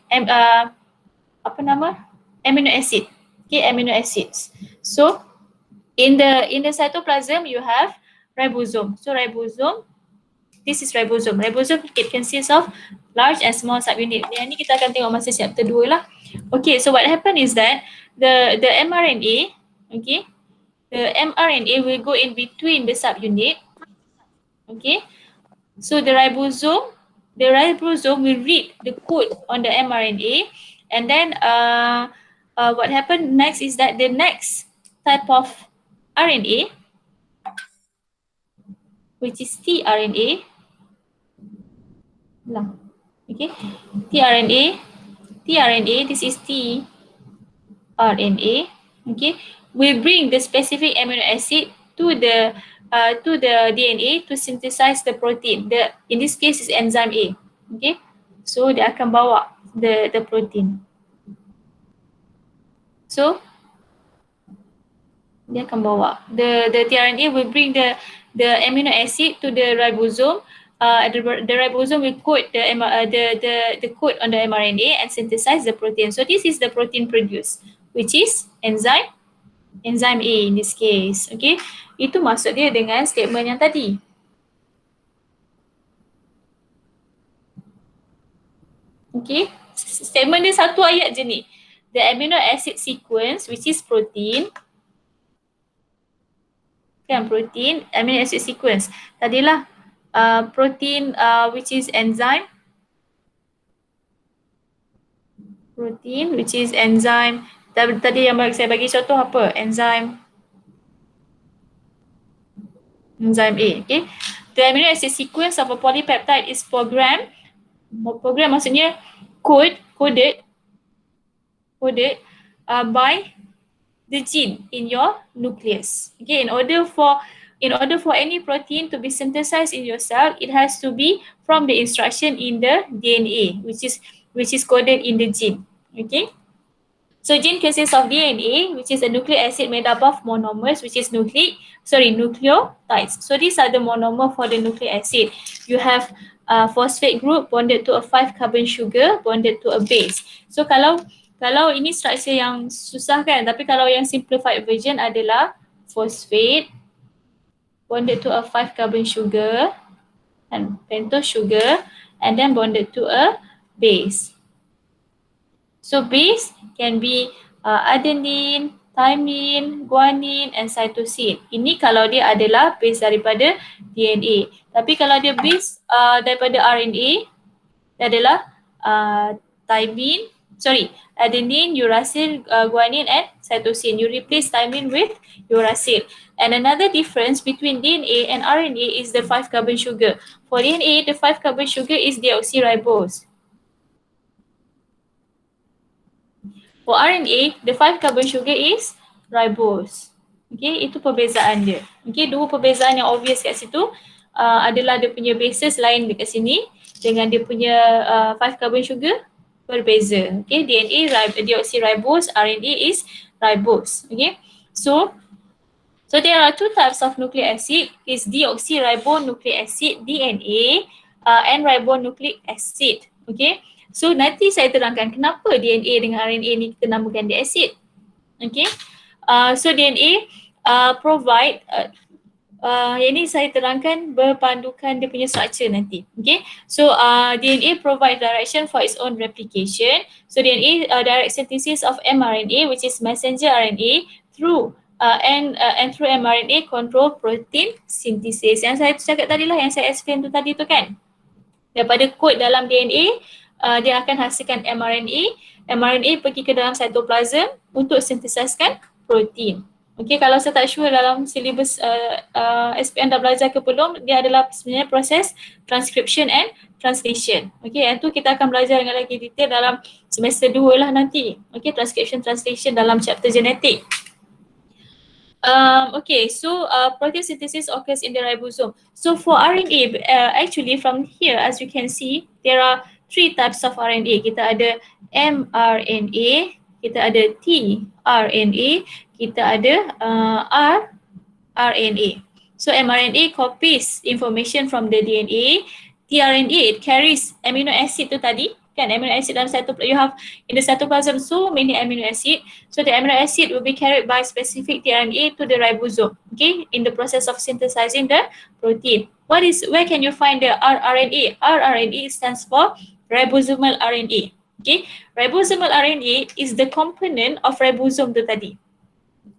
acid. Okay, amino acids. So in the cytoplasm you have ribosome. So ribosome, this is ribosome. Ribosome, it consists of large and small subunit. Yang ni kita akan tengok masa chapter 2 lah. Okay, so what happened is that the mRNA, okay, the mRNA will go in between the subunit. Okay, so the ribosome will read the code on the mRNA, and then what happened next is that the next type of RNA, which is tRNA, okay, tRNA, this is tRNA, okay, will bring the specific amino acid to the DNA to synthesize the protein. In this case is enzyme A. Okay, so dia akan bawa the protein. So dia akan bawa the tRNA will bring the amino acid to the ribosome. The ribosome will code the code on the mRNA and synthesize the protein. So this is the protein produced, which is enzyme A in this case. Okay, itu maksud dia dengan statement yang tadi. Okay, statement dia satu ayat je ni. The amino acid sequence, which is protein, kan, protein, amino acid sequence. Tadilah protein which is enzyme. Protein which is enzyme. Tadi yang saya bagi contoh apa? Enzyme A. Okay. The amino acid sequence of a polypeptide is programmed. Program maksudnya coded by the gene in your nucleus. Okay, in order for any protein to be synthesized in your cell, it has to be from the instruction in the DNA, which is coded in the gene. Okay, so gene consists of DNA, which is a nucleic acid made up of monomers, which is nucleotides. So these are the monomer for the nucleic acid. You have phosphate group bonded to a 5-carbon sugar bonded to a base. So kalau ini structure yang susah kan, tapi kalau yang simplified version adalah phosphate bonded to a 5-carbon sugar and pentose sugar and then bonded to a base. So base can be adenine, thymine, guanine and cytosine. Ini kalau dia adalah base daripada DNA. Tapi kalau dia base daripada RNA, dia adalah adenine, uracil, guanine and cytosine. You replace thymine with uracil. And another difference between DNA and RNA is the 5-carbon sugar. For DNA, the 5-carbon sugar is deoxyribose. For RNA, the 5-carbon sugar is ribose. Okay, itu perbezaan dia. Okay, dua perbezaan yang obvious kat situ adalah dia punya bases lain dekat sini dengan dia punya 5-carbon sugar berbeza. Okay, DNA deoxyribose, RNA is ribose. Okay, so there are two types of nucleic acid, is deoxyribonucleic acid DNA and ribonucleic acid. Okay, so nanti saya terangkan kenapa DNA dengan RNA ni kita namakan dia acid. Okay, so DNA provide yang ni saya terangkan berpandukan dia punya structure nanti. Okay, so DNA provide direction for its own replication. So DNA direct synthesis of mRNA, which is messenger RNA, through and through mRNA control protein synthesis. Yang saya cakap tadi lah, yang saya explain tu tadi tu kan, daripada kod dalam DNA dia akan hasilkan mRNA pergi ke dalam cytoplasm untuk synthesiskan protein. Okay, kalau saya tak sure dalam syllabus SPM dah belajar ke belum, dia adalah sebenarnya proses transcription and translation. Okay, yang tu kita akan belajar dengan lagi detail dalam semester 2 lah nanti. Okay, transcription translation dalam chapter genetik. Okay, so protein synthesis occurs in the ribosome. So for RNA, actually from here as you can see, there are 3 types of RNA. Kita ada mRNA, kita ada tRNA, kita ada rRNA. So mRNA copies information from the DNA. tRNA, it carries amino acid tu tadi kan, amino acid dalam cytoplasm. You have in the cytoplasm so many amino acid. So the amino acid will be carried by specific tRNA to the ribosome. Okay, in the process of synthesizing the protein. Where can you find the rRNA? rRNA stands for ribosomal RNA. Okay, ribosomal RNA is the component of ribosome tu tadi.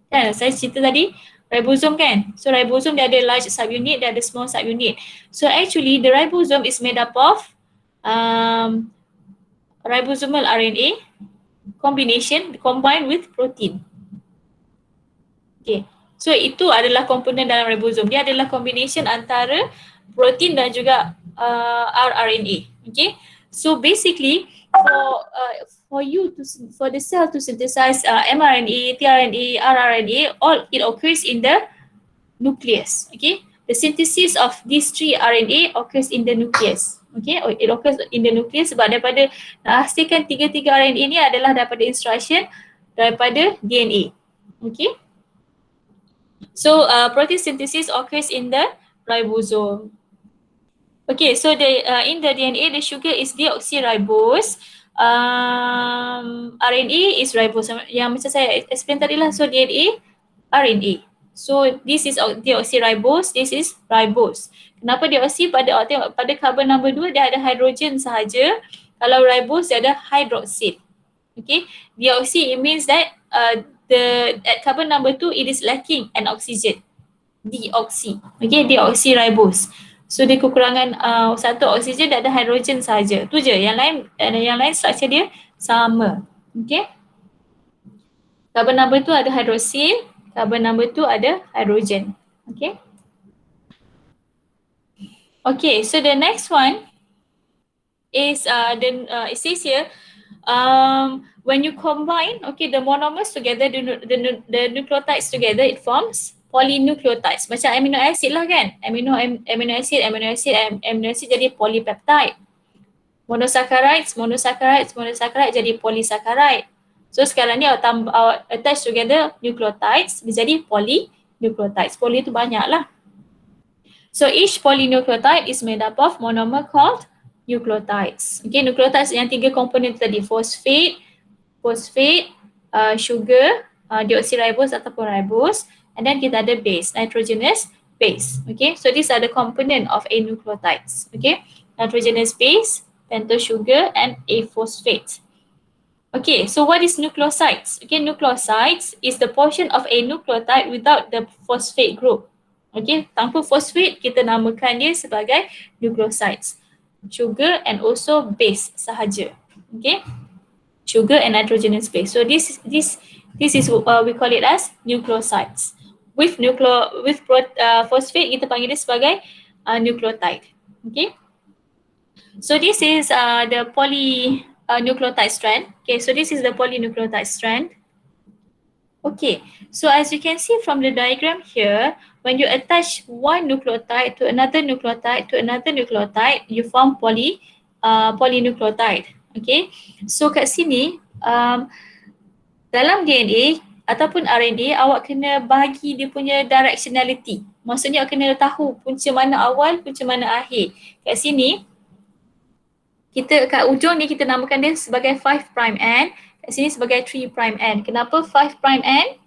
Kan, saya cerita tadi ribosome kan. So ribosome dia ada large subunit, dia ada small subunit. So actually the ribosome is made up of ribosomal RNA combined with protein. Okay, so itu adalah komponen dalam ribosome. Dia adalah combination antara protein dan juga rRNA. Okay, So basically, for the cell to synthesize mRNA, tRNA, rRNA, all it occurs in the nucleus. Okay, the synthesis of these three RNA occurs in the nucleus. Okay, it occurs in the nucleus sebab daripada nak hasilkan tiga-tiga RNA ni adalah daripada instruction daripada DNA. Okay, so protein synthesis occurs in the ribosome. Okay, so in the DNA, the sugar is deoxyribose. RNA is ribose. Yang macam saya explain tadi lah. So DNA, RNA. So this is deoxyribose, this is ribose. Kenapa deoxy? Tengok pada carbon number 2 dia ada hydrogen sahaja. Kalau ribose dia ada hydroxide. Okay, deoxy it means that at carbon number 2 it is lacking an oxygen. Deoxy. Okay, deoxyribose. So dia kekurangan satu oksigen dan ada hidrogen saja. Tu je. Yang lain struktur dia sama. Okay. Carbon number 2 ada hydroxyl, carbon number 2 ada hydrogen. Okay. Okay, so the next one is it says here when you combine the monomers together, the nucleotides together, it forms polynucleotides. Macam amino acid lah kan. Amino acid jadi polypeptide. Monosaccharides jadi polysaccharide. So sekarang ni awak attach together nucleotides dia jadi polynucleotides. Poly tu banyak lah. So each polynucleotide is made up of monomer called nucleotides. Okay, nucleotides yang tiga komponen tadi, phosphate, sugar, deoxyribose ataupun ribose. And then kita ada base, nitrogenous base. Okay, so these are the component of a nucleotides. Okay, nitrogenous base, pentose sugar, and a phosphate. Okay, so what is nucleosides? Okay, nucleosides is the portion of a nucleotide without the phosphate group. Okay, tanpa phosphate kita namakan dia sebagai nucleosides. Sugar and also base sahaja. Okay, sugar and nitrogenous base. So this is we call it as nucleosides. With phosphate kita panggil dia sebagai nucleotide. Okay. So this is the polynucleotide strand. Okay, so this is the polynucleotide strand. Okay, so as you can see from the diagram here, when you attach one nucleotide to another nucleotide, you form polynucleotide. Okay, so kat sini dalam DNA ataupun RNA awak kena bagi dia punya directionality. Maksudnya awak kena tahu punca mana awal, punca mana akhir. Kat sini kat ujung ni kita namakan dia sebagai 5'N, kat sini sebagai 3'N. Kenapa 5'N?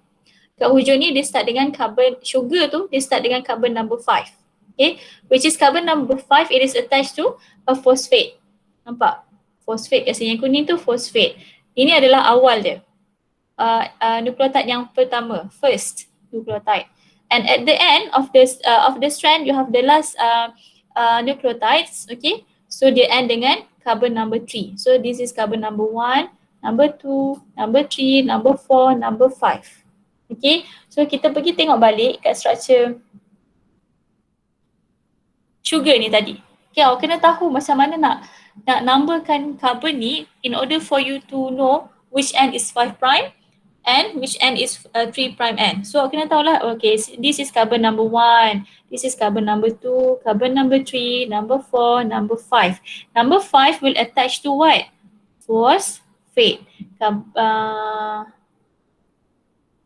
Kat hujung ni dia start dengan carbon sugar tu, dia start dengan carbon number 5. Okay, which is carbon number 5, it is attached to a phosphate. Nampak? Phosphate kat sini, yang kuning tu phosphate. Ini adalah awal dia. Nucleotide yang pertama, first nucleotide. And at the end of the strand, you have the last nucleotides. Okay, so dia end dengan carbon number 3. So this is carbon number 1, number 2, number 3, number 4, number 5. Okay, so kita pergi tengok balik kat structure sugar ni tadi. Okay, awak kena tahu macam mana nak numberkan carbon ni in order for you to know which end is 5' and which end is 3'N. So awak kena tahulah, okay, this is carbon number 1, this is carbon number 2, carbon number 3, number 4, number 5. Number 5 will attach to what? Phosphate.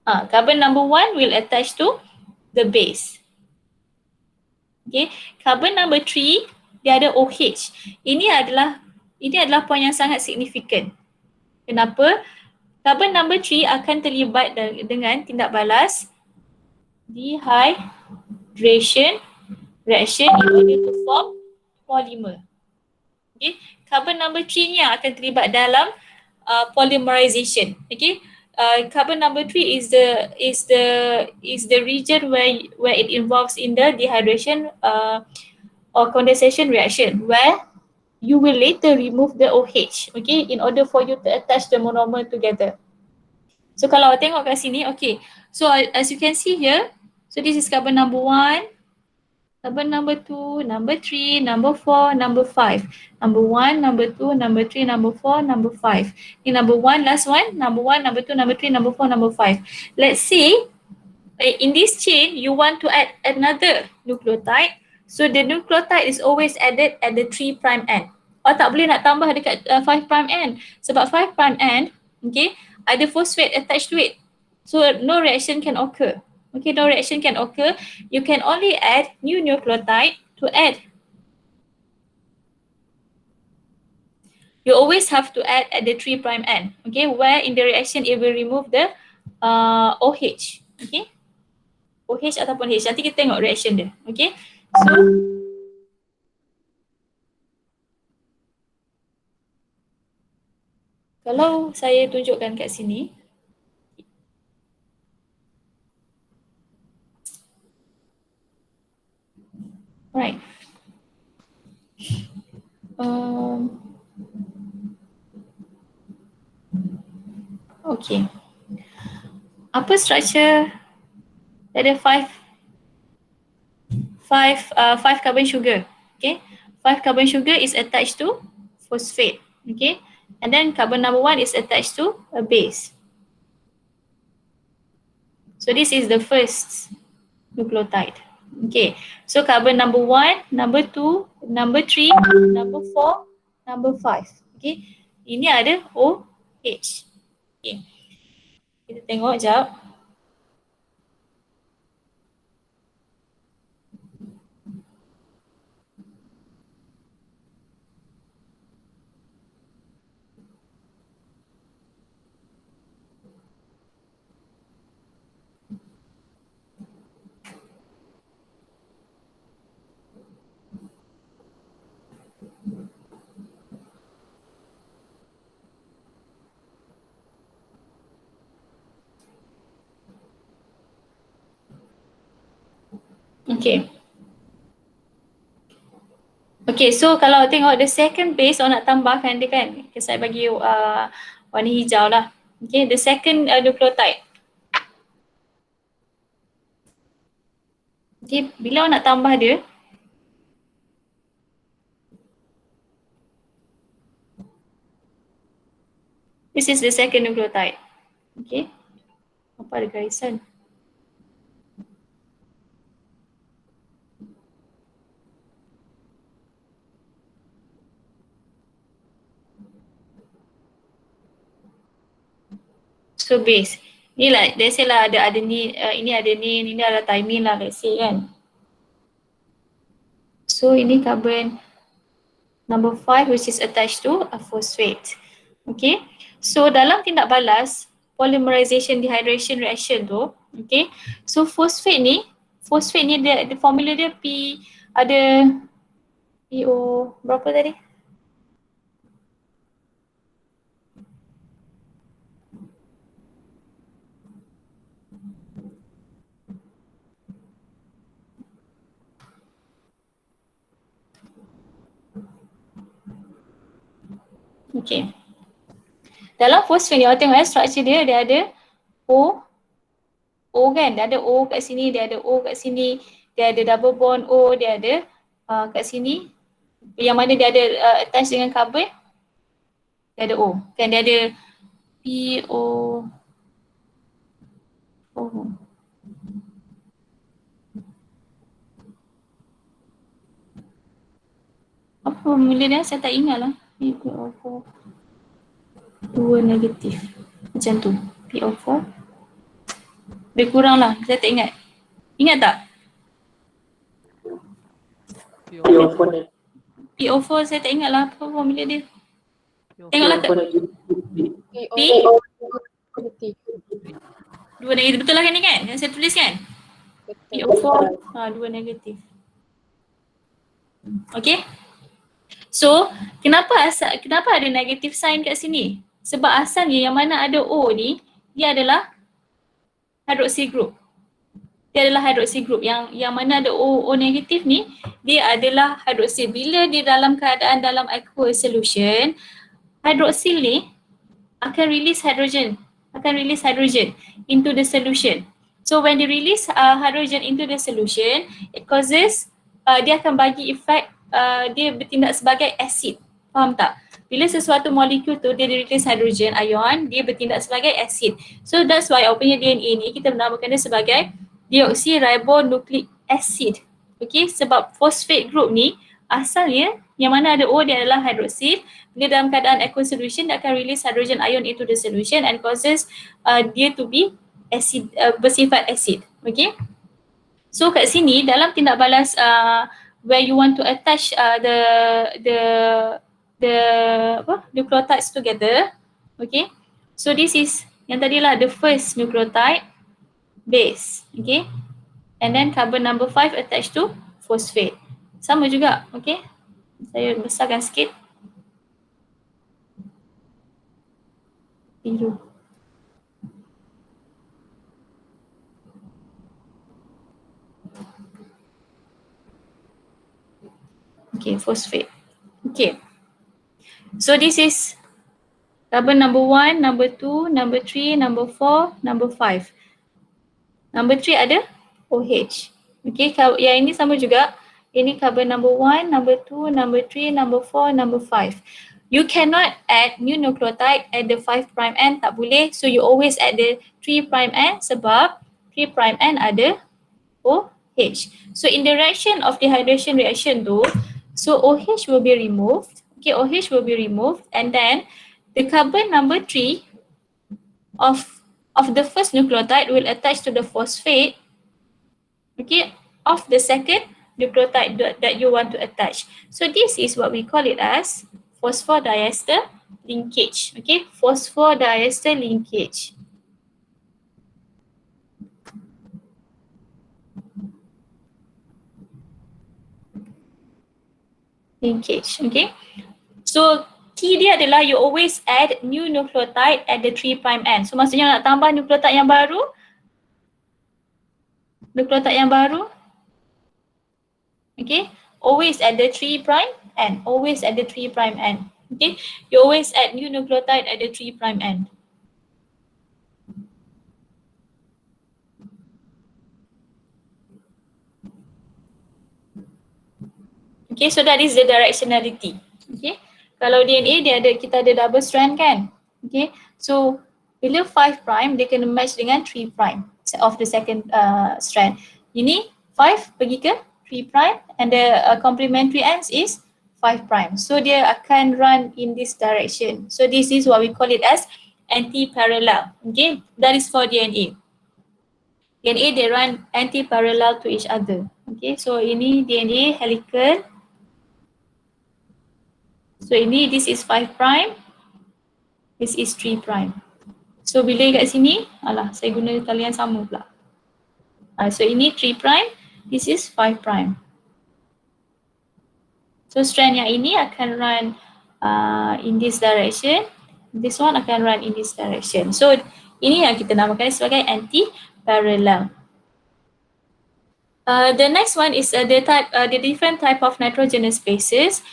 Carbon number 1 will attach to the base. Okay, carbon number 3 dia ada OH. Ini adalah poin yang sangat signifikan. Kenapa? Carbon number 3 akan terlibat dengan tindak balas dehydration reaction in order to form polymer. Okay, carbon number 3 ni akan terlibat dalam polymerization. Okay, carbon number 3 is the region where it involves in the dehydration or condensation reaction, where you will later remove the OH, okay, in order for you to attach the monomer together. So kalau awak tengok kat sini, okay, so as you can see here, so this is carbon number 1, Carbon number 2, number 3, number 4, number 5. Number 1, number 2, number 3, number 4, number 5. Ini number 1, last one. Number 1, number 2, number 3, number 4, number 5. Let's say in this chain, you want to add another nucleotide. So the nucleotide is always added at the 3' end. Or tak boleh nak tambah dekat 5' end. Sebab 5' end, okay, ada phosphate attached to it. So no reaction can occur. Okay, no reaction can occur. You can only add new nucleotide to add. You always have to add at the 3' end. Okay, where in the reaction it will remove the OH. Okay, OH ataupun H. Nanti kita tengok reaction dia. Okay, so kalau saya tunjukkan kat sini, right. Okay. Apa structure? Ada 5 carbon sugar. Okay. 5 carbon sugar is attached to phosphate. Okay. And then carbon number 1 is attached to a base. So this is the first nucleotide. Okay, so carbon number 1, number 2, number 3, number 4, number 5. Okay, ini ada OH. Okay, kita tengok jap. Okay. Okay, so kalau tengok the second base, orang nak tambahkan dia kan. Okay, saya bagi warna hijau lah. Okay, the second nucleotide. Okay, bila orang nak tambah dia, this is the second nucleotide. Okay, apa ada garisan? So base. Ni lah, let's say lah ada ni, ini ada ni, ini adalah thymine lah, let's say kan. So ini carbon number 5 which is attached to a phosphate. Okay. So dalam tindak balas polymerization dehydration reaction tu, okay. So phosphate ni dia formula dia P ada PO berapa tadi? Okay. Dalam phosphate ni, awak tengok structure dia ada O kan, dia ada O kat sini, dia ada O kat sini, dia ada double bond O, dia ada kat sini, yang mana dia ada attach dengan carbon, dia ada O, kan dia ada PO. Apa formula dia? Saya tak ingat lah. PO4 2 negatif macam tu. PO4 lebih kurang lah, saya tak ingat. Ingat tak? PO4 saya tak ingat lah apa formula dia. Tengoklah kat P 2 negatif, betul lah kan ni kan yang saya tulis kan? PO4 2 negatif. Okay. So, kenapa ada negative sign kat sini? Sebab asalnya yang mana ada O ni, dia adalah hydroxy group. Dia adalah hydroxy group. Yang mana ada O negatif ni, dia adalah hydroxy. Bila dia dalam keadaan dalam aqueous solution, hydroxyl ni akan release hydrogen into the solution. So when they release hydrogen into the solution, it causes dia akan bagi efek dia bertindak sebagai asid. Faham tak? Bila sesuatu molekul tu dia release hydrogen ion, dia bertindak sebagai asid. So that's why our punya DNA ni kita menamakan dia sebagai deoksiribonucleic acid. Okay, sebab phosphate group ni asalnya yang mana ada O dia adalah hydroxyl. Bila dalam keadaan aqueous solution dia akan release hydrogen ion into the solution and causes dia to be acid, bersifat acid. Okay. So kat sini dalam tindak balas where you want to attach the nucleotides together. Okay. So this is yang tadilah the first nucleotide base. Okay. And then carbon number 5 attached to phosphate. Sama juga. Okay. Saya besarkan sikit. Biru. Okay, phosphate. Okay. So this is carbon number 1, number 2, number 3, number 4, number 5. Number 3 ada OH. Okay, yang ini sama juga. Ini carbon number 1, number 2, number 3, number 4, number 5. You cannot add new nucleotide at the 5' end, tak boleh. So you always add the 3' end sebab 3' end ada OH. So in the reaction of dehydration reaction tu, so OH will be removed. Okay, OH will be removed and then the carbon number 3 of the first nucleotide will attach to the phosphate, okay, of the second nucleotide that you want to attach. So this is what we call it as phosphodiester linkage. Okay, phosphodiester linkage. Linkage, okay. So key dia adalah you always add new nucleotide at the 3' end. So maksudnya nak tambah nucleotide yang baru. Okay, always at the 3' end. Always at the 3' end. Okay, you always add new nucleotide at the 3' end. Okay, so that is the directionality. Okay. Kalau DNA kita ada double strand kan. Okay. So bila 5' dia kena match dengan 3' of the second strand. Ini 5 pergi ke 3' and the complementary ends is 5'. So dia akan run in this direction. So this is what we call it as anti-parallel. Okay. That is for DNA. DNA they run anti-parallel to each other. Okay. So ini DNA helical. So ini this is 5', this is 3'. So bila kat sini, saya guna talian sama pula. So ini 3', this is 5'. So strand yang ini akan run in this direction, this one akan run in this direction. So ini yang kita namakan sebagai anti-parallel. The next one is the different type of nitrogenous bases.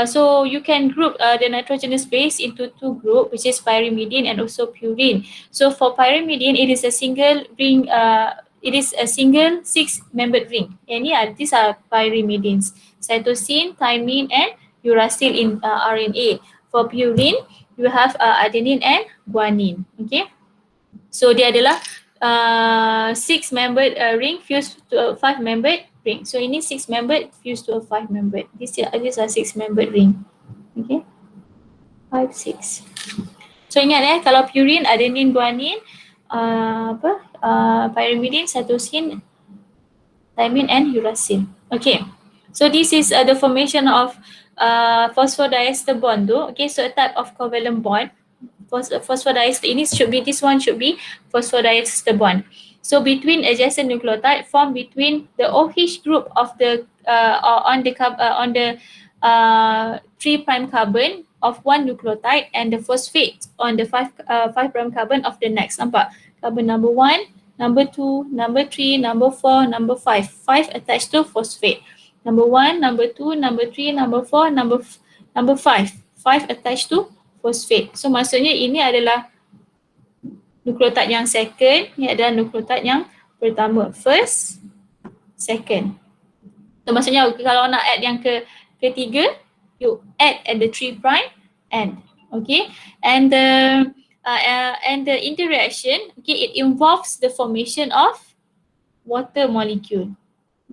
So you can group the nitrogenous base into two groups, which is pyrimidine and also purine. So for pyrimidine, it is a single ring. It is a single 6-membered ring. These are pyrimidines: cytosine, thymine, and uracil in RNA. For purine, you have adenine and guanine. Okay, so dia adalah 6-membered ring fused to a 5-membered ring. So ini 6-membered fused to a 5-membered. These are 6-membered ring. Okay, 5, 6. So ingat kalau purine, adenine, guanine, pyrimidine, cytosine, thymine, and uracil. Okay, so this is the formation of phosphodiester bond. Okay, so a type of covalent bond. Phosphodiester ini this one should be phosphodiester bond. So between adjacent nucleotide formed between the OH group of the on the 3' carbon of one nucleotide and the phosphate on the 5' carbon of the next. Nampak? Carbon number 1, number 2, number 3, number 4, number 5. 5 attached to phosphate. Number 1, number 2, number 3, number 4, number 5. 5 attached to phosphate. So maksudnya ini adalah nukleotide yang second, ini adalah nukleotide yang pertama. First, second. So maksudnya kalau nak add yang ketiga, you add at the 3' end. Okay, and the interaction, okay, it involves the formation of water molecule.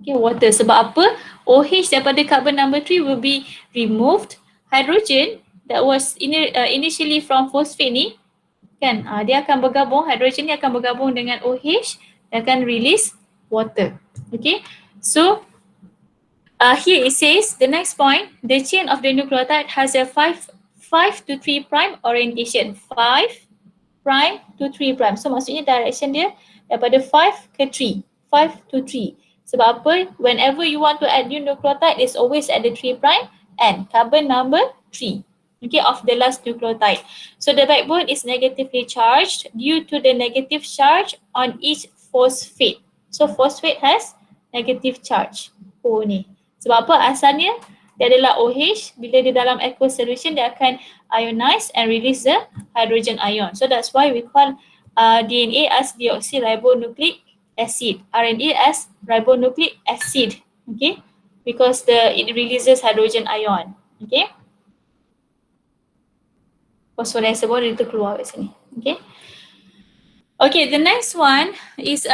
Okay, water. Sebab apa? OH daripada carbon number 3 will be removed. Hydrogen that was initially from phosphate ni, kan, dia akan bergabung, hydrogen ni akan bergabung dengan OH dan akan release water. Okay, so here it says the next point, the chain of the nucleotide has a 5 to 3' orientation. 5' to 3'. So maksudnya direction dia daripada 5 ke 3. 5 to 3. Sebab apa? Whenever you want to add new nucleotide, it's always at the 3' end, carbon number 3. Okay, of the last nucleotide. So the backbone is negatively charged due to the negative charge on each phosphate. So phosphate has negative charge. Oh ni. Sebab apa? Asalnya dia adalah OH. Bila di dalam aqueous solution, dia akan ionize and release the hydrogen ion. So that's why we call DNA as deoxyribonucleic acid, RNA as ribonucleic acid. Okay, because it releases hydrogen ion. Okay, phosphorus pun itu keluar kat sini. Okay. Okay, the next one is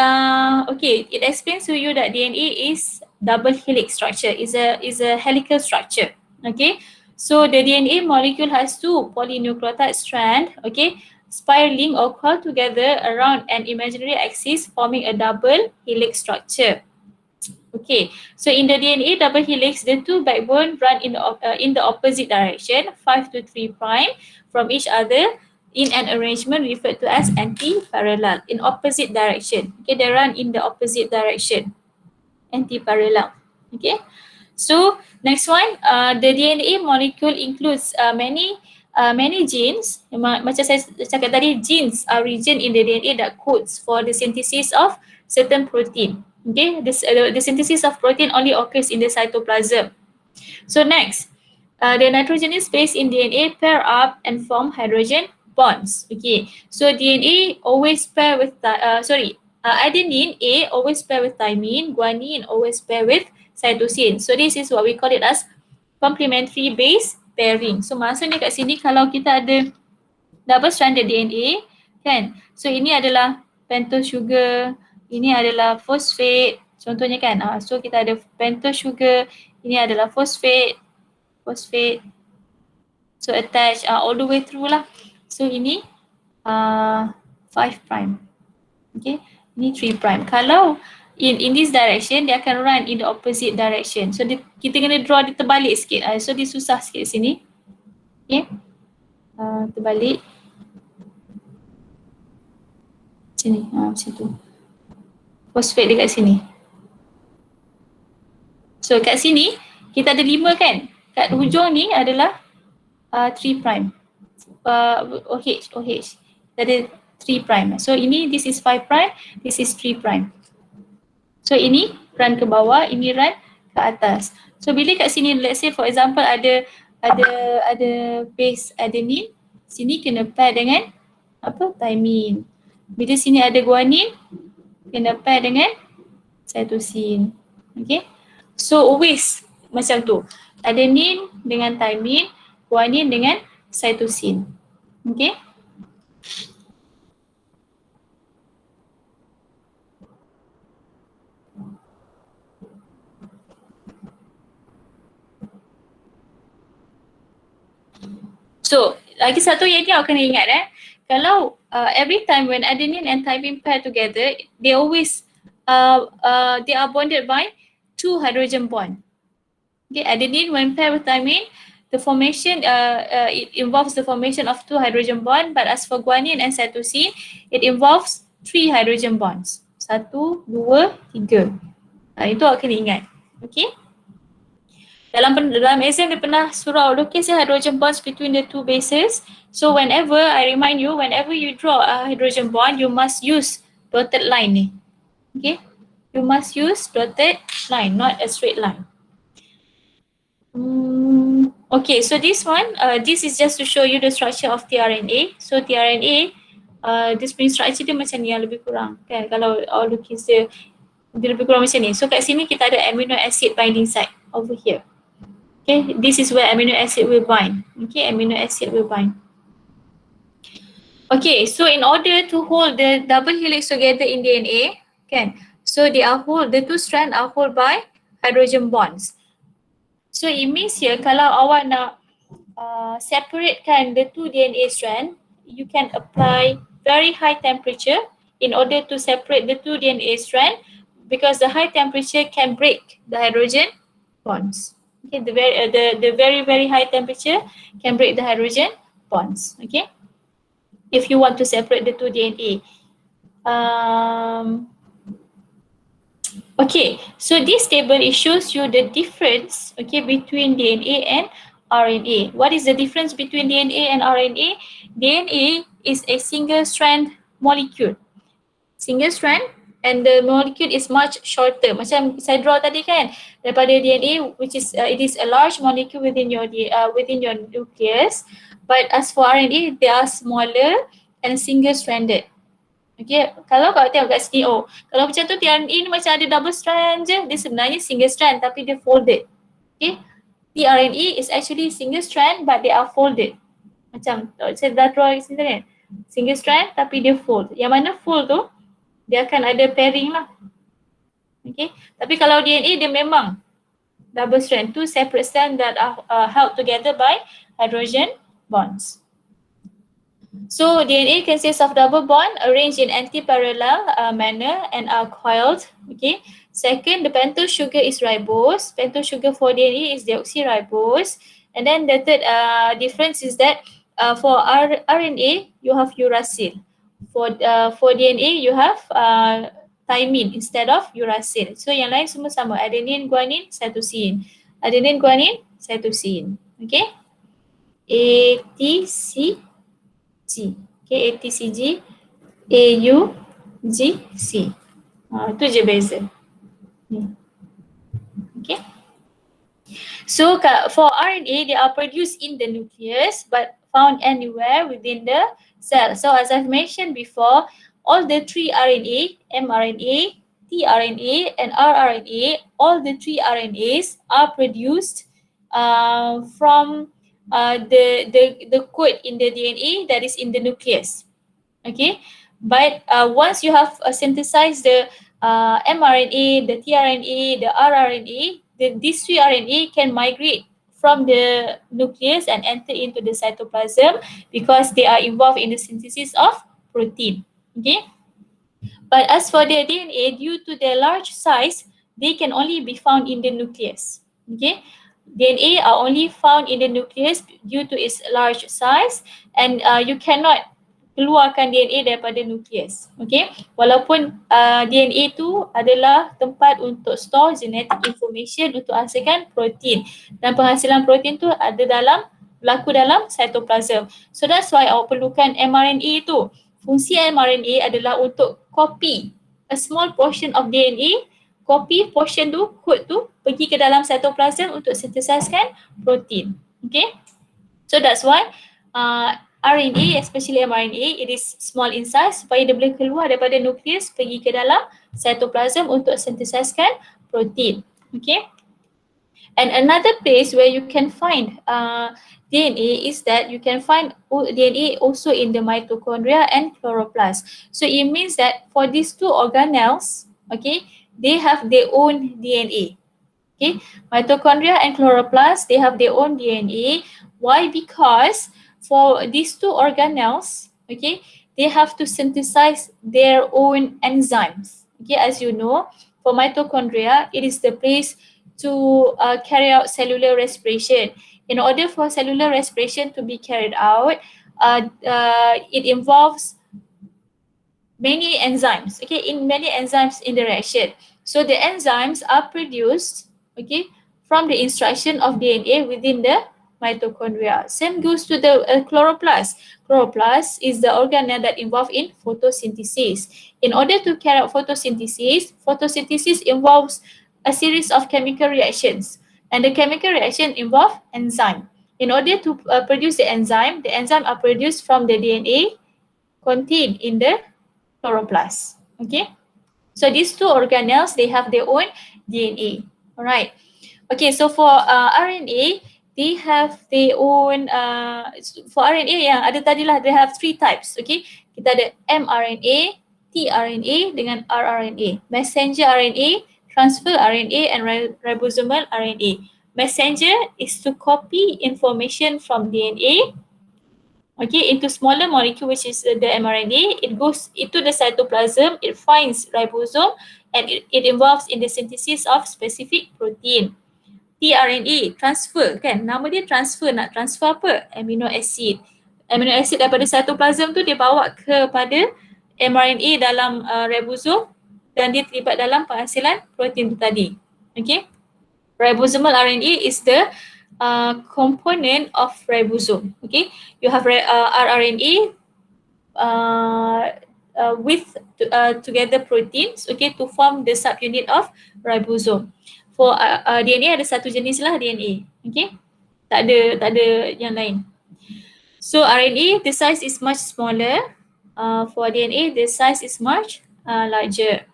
okay, it explains to you that DNA is double helix structure, is a helical structure. Okay, so the DNA molecule has 2 polynucleotide strand, okay, spiraling or coiled together around an imaginary axis, forming a double helix structure. Okay, so in the DNA double helix, the 2 backbone run in the opposite direction, 5 to 3' from each other, in an arrangement referred to as anti-parallel, in opposite direction. Okay, they run in the opposite direction, anti-parallel. Okay, so next one, the DNA molecule includes many genes. Macam saya cakap tadi, genes are region in the DNA that codes for the synthesis of certain protein. Okay, the synthesis of protein only occurs in the cytoplasm. So next, the nitrogenous base in DNA pair up and form hydrogen bonds. Okay, so DNA always pair with adenine A always pair with thymine, guanine always pair with cytosine. So this is what we call it as complementary base pairing. So maksudnya kat sini kalau kita ada double stranded DNA, kan, so ini adalah pentose sugar, ini adalah phosphate contohnya, kan. So kita ada pentose sugar, ini adalah phosphate, so attach all the way through lah. So ini 5', okay, ini 3'. Kalau in this direction, dia akan run in the opposite direction. So kita kena draw dia terbalik sikit. So dia susah sikit sini. Okay, terbalik sini, macam tu. Phosphate dekat sini. So kat sini kita ada 5, kan. Kat hujung ni adalah 3'. OH. Ada 3'. So ini, this is 5', this is 3'. So ini run ke bawah, ini run ke atas. So bila kat sini, let's say for example ada base adenine, sini kena pair dengan apa? Thymine. Bila sini ada guanine, kena pair dengan cytosine. Okay. So always macam tu. Adenine dengan thymine, guanine dengan cytosine. Okay. So lagi satu yang awak kena ingat, kalau every time when adenine and thymine pair together, they always they are bonded by 2 hydrogen bond. Okay, adenine when paired with thymine, the formation it involves the formation of 2 hydrogen bond, but as for guanine and cytosine, it involves 3 hydrogen bonds. 1, 2, 3. Itu awak kena ingat. Okay. Dalam exam dia pernah surau lukis hydrogen bonds between the 2 bases. So whenever, I remind you, whenever you draw a hydrogen bond, you must use dotted line ni. Okay. You must use dotted line, not a straight line. Okay, so this one, this is just to show you the structure of tRNA. So tRNA, this punya structure dia macam ni yang lebih kurang, kan. Kalau awak lukis dia Dia lebih kurang macam ni. So kat sini kita ada amino acid binding site over here. Okay, this is where amino acid will bind. Okay, amino acid will bind. Okay, so in order to hold the double helix together in DNA, kan? So they are the two strands are held by hydrogen bonds. So it means here kalau awak nak separatekan the two DNA strand, you can apply very high temperature in order to separate the two DNA strand, because the high temperature can break the hydrogen bonds. Okay, the very high temperature can break the hydrogen bonds. Okay, if you want to separate the two DNA. Okay, so this table it shows you the difference, okay, between DNA and RNA. What is the difference between DNA and RNA? DNA is a single strand molecule. Single strand, and the molecule is much shorter. Macam saya draw tadi kan, daripada DNA, which is it is a large molecule within your nucleus. But as for RNA, they are smaller and single stranded. Okay, kalau kau tengok kat sini, kalau macam tu tRNA ni macam ada double strand je, dia sebenarnya single strand tapi dia folded. Okay, tRNA is actually single strand but they are folded. Macam saya dah draw kat sini kan, single strand tapi dia fold. Yang mana fold tu, dia akan ada pairing lah. Okay, tapi kalau DNA dia memang double strand, two separate strand that are held together by hydrogen bonds. So DNA consists of double bond arranged in anti-parallel manner and are coiled. Okay. Second, the pentose sugar is ribose. Pentose sugar for DNA is deoxyribose. And then the third difference is that for RNA you have uracil. For DNA you have thymine instead of uracil. So yang lain semua sama. Adenine, guanine, cytosine. Adenine, guanine, cytosine. Okay. ATC. Okay, ATCG, AUGC. Itu je beza. Okay. So for RNA, they are produced in the nucleus but found anywhere within the cell. So as I've mentioned before, all the three RNA, mRNA, tRNA, and rRNA, all the three RNAs are produced from the code in the DNA that is in the nucleus. Okay, but once you have synthesized the mRNA, the tRNA, the rRNA, these three RNA can migrate from the nucleus and enter into the cytoplasm because they are involved in the synthesis of protein. Okay, but as for the DNA, due to their large size, they can only be found in the nucleus. Okay, DNA are only found in the nucleus due to its large size, and you cannot keluarkan DNA daripada nucleus. Okay, walaupun DNA tu adalah tempat untuk store genetic information untuk hasilkan protein, dan penghasilan protein tu berlaku dalam cytoplasm. So that's why awak perlukan mRNA tu. Fungsi mRNA adalah untuk copy a small portion of DNA, copy portion tu, code tu, pergi ke dalam cytoplasm untuk synthesiskan protein. Okay, so that's why RNA, especially mRNA, it is small in size supaya dia boleh keluar daripada nukleus pergi ke dalam cytoplasm untuk synthesiskan protein. Okay, and another place where you can find DNA is that you can find DNA also in the mitochondria and chloroplast. So it means that for these two organelles, okay, they have their own DNA. Okay, mitochondria and chloroplast, they have their own DNA. Why? Because for these two organelles, okay, they have to synthesize their own enzymes. Okay, as you know, for mitochondria, it is the place to carry out cellular respiration. In order for cellular respiration to be carried out, it involves many enzymes. Okay, many enzymes in the reaction. So the enzymes are produced, okay, from the instruction of DNA within the mitochondria. Same goes to the chloroplast. Chloroplast is the organelle that involved in photosynthesis. In order to carry out photosynthesis, photosynthesis involves a series of chemical reactions, and the chemical reaction involve enzyme. In order to produce the enzyme are produced from the DNA contained in the chloroplast. Okay. So these two organelles, they have their own DNA. Alright. Okay, so for RNA, they have their own, for RNA yang ada tadilah, they have three types. Okay, kita ada mRNA, tRNA dengan rRNA. Messenger RNA, transfer RNA and ribosomal RNA. Messenger is to copy information from DNA, okay, into smaller molecule, which is the mRNA. It goes into the cytoplasm, it finds ribosome, and it involves in the synthesis of specific protein. tRNA, transfer kan, nama dia transfer, nak transfer apa? Amino acid. Amino acid daripada cytoplasm tu dia bawa kepada mRNA dalam ribosome dan dia terlibat dalam penghasilan protein tu tadi. Okay. Ribosomal RNA is the component of ribosome. Okay, you have rRNA with together proteins, okay, to form the subunit of ribosome. For DNA ada satu jenis lah DNA, okay, tak ada yang lain. So RNA, the size is much smaller. For DNA, the size is much larger.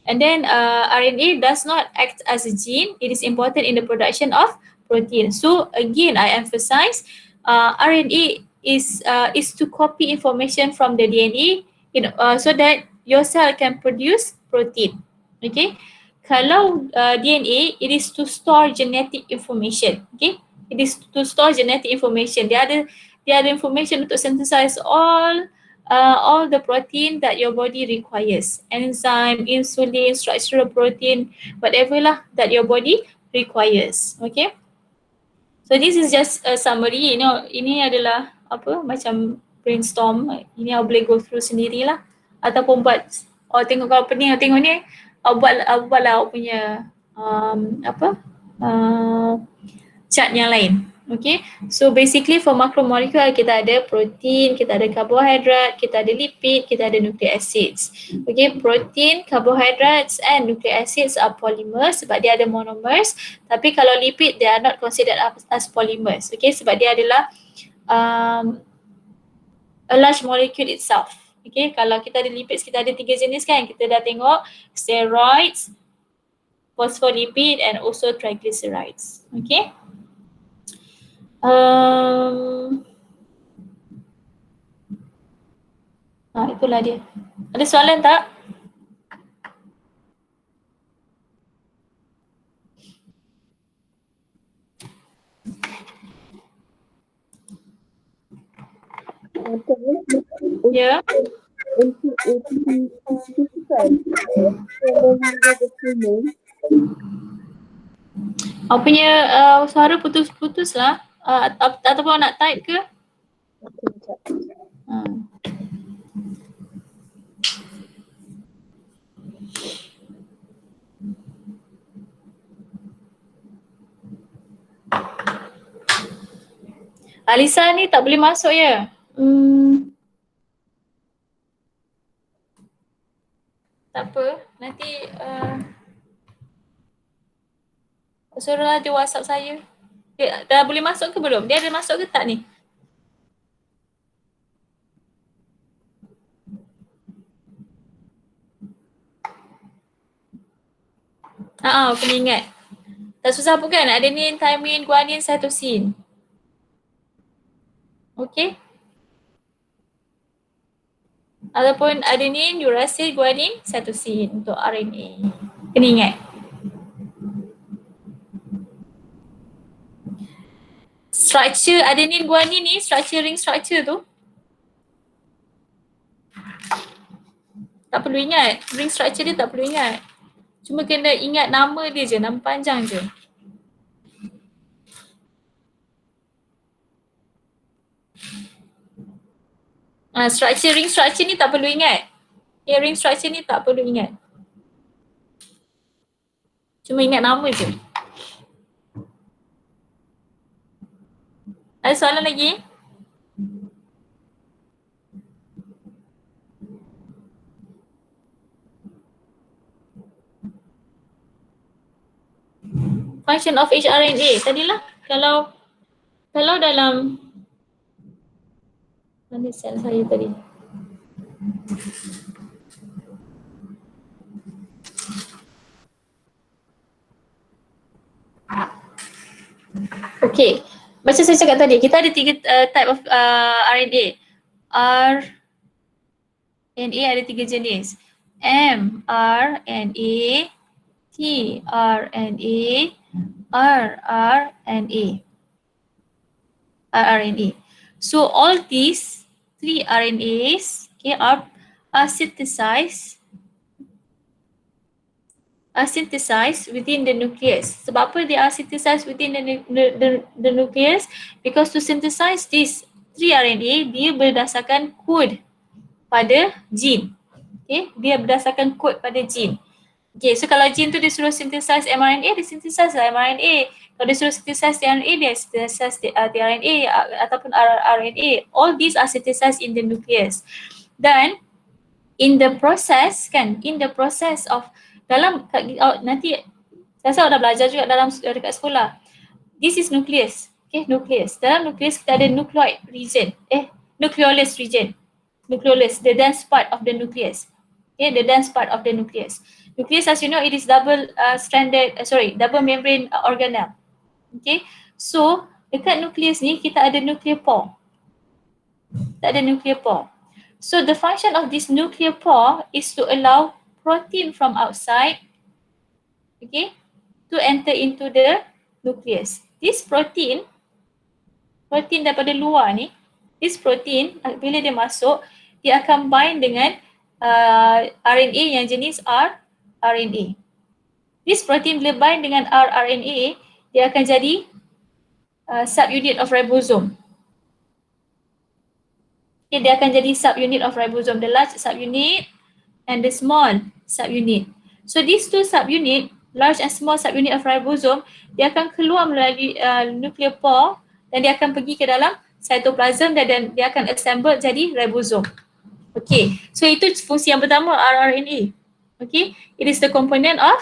And then RNA does not act as a gene. It is important in the production of protein. So again, I emphasize RNA is to copy information from the DNA so that your cell can produce protein. Okay. Kalau DNA, it is to store genetic information. Okay. It is to store genetic information. Dia ada information untuk synthesize all the protein that your body requires. Enzyme, insulin, structural protein, whatever lah that your body requires. Okay. So this is just a summary. You know, ini adalah apa, macam brainstorm. Ini awak boleh go through sendirilah. Ataupun buat, tengok kalau pening, tengok ni, buatlah awak punya chart yang lain. Okay, so basically for macromolecule kita ada protein, kita ada karbohidrat, kita ada lipid, kita ada nucleic acids. Okay, protein, carbohydrates and nucleic acids are polymers sebab dia ada monomers. Tapi kalau lipid, they are not considered as polymers. Okay, sebab dia adalah a large molecule itself. Okay, kalau kita ada lipids, kita ada 3 jenis kan. Kita dah tengok steroids, phospholipid and also triglycerides. Okay. Itulah dia. Ada soalan tak? Ya. Untuk Awak punya suara putus-putus lah. Ataupun nak type ke? Alisa ni tak boleh masuk ya? Tak apa, nanti suruhlah dia WhatsApp saya. Dia dah boleh masuk ke belum? Dia ada masuk ke tak ni? Kena ingat. Tak susah pun kan? Adenin, thymine, guanin, cytosine. Okay. Ataupun adenin, uracil, guanin, cytosine untuk RNA. Kena ingat. Structure adenin guanin ni, ring structure tu tak perlu ingat. Ring structure dia tak perlu ingat. Cuma kena ingat nama dia je, nama panjang je. Ring structure ni tak perlu ingat. Ring structure ni tak perlu ingat. Cuma ingat nama je. Ada soalan lagi? Function of each RNA. Tadilah kalau dalam mana sel saya tadi? Okay, macam saya cakap tadi, kita ada tiga type of RNA. RNA ada tiga jenis. mRNA, tRNA, rRNA. rRNA. So all these three RNAs, okay, are synthesized within the nucleus. Sebab apa they are synthesized within the nucleus? Because to synthesize these three RNA, dia berdasarkan kod pada gene. Okay, dia berdasarkan kod pada gene. Okay, so kalau gene tu dia suruh synthesize mRNA, dia synthesize lah mRNA. Kalau dia suruh synthesize tRNA, dia synthesize tRNA ataupun rRNA. All these are synthesized in the nucleus. Dan in the process of dalam nanti saya dah belajar juga dalam dekat sekolah. This is nucleus. Okay, nucleus. Dalam nucleus kita ada nucleoid region. Nucleolus region. Nucleolus, the dense part of the nucleus. Okay, the dense part of the nucleus. Nucleus, as you know, it is double membrane organelle. Okay, so dekat nucleus ni kita ada nuclear pore. Tak ada nuclear pore. So the function of this nuclear pore is to allow protein from outside, okay, to enter into the nucleus. This protein daripada luar ni, this protein bila dia masuk, dia akan bind dengan RNA yang jenis rRNA. This protein bila bind dengan rRNA, dia akan jadi subunit of ribosome. Okay, dia akan jadi subunit of ribosome, the large subunit and the small subunit. So these two subunit, large and small subunit of ribosome, dia akan keluar melalui nuclear pore dan dia akan pergi ke dalam cytoplasm dan dia akan assemble jadi ribosome. Okay, so itu fungsi yang pertama rRNA. Okay, it is the component of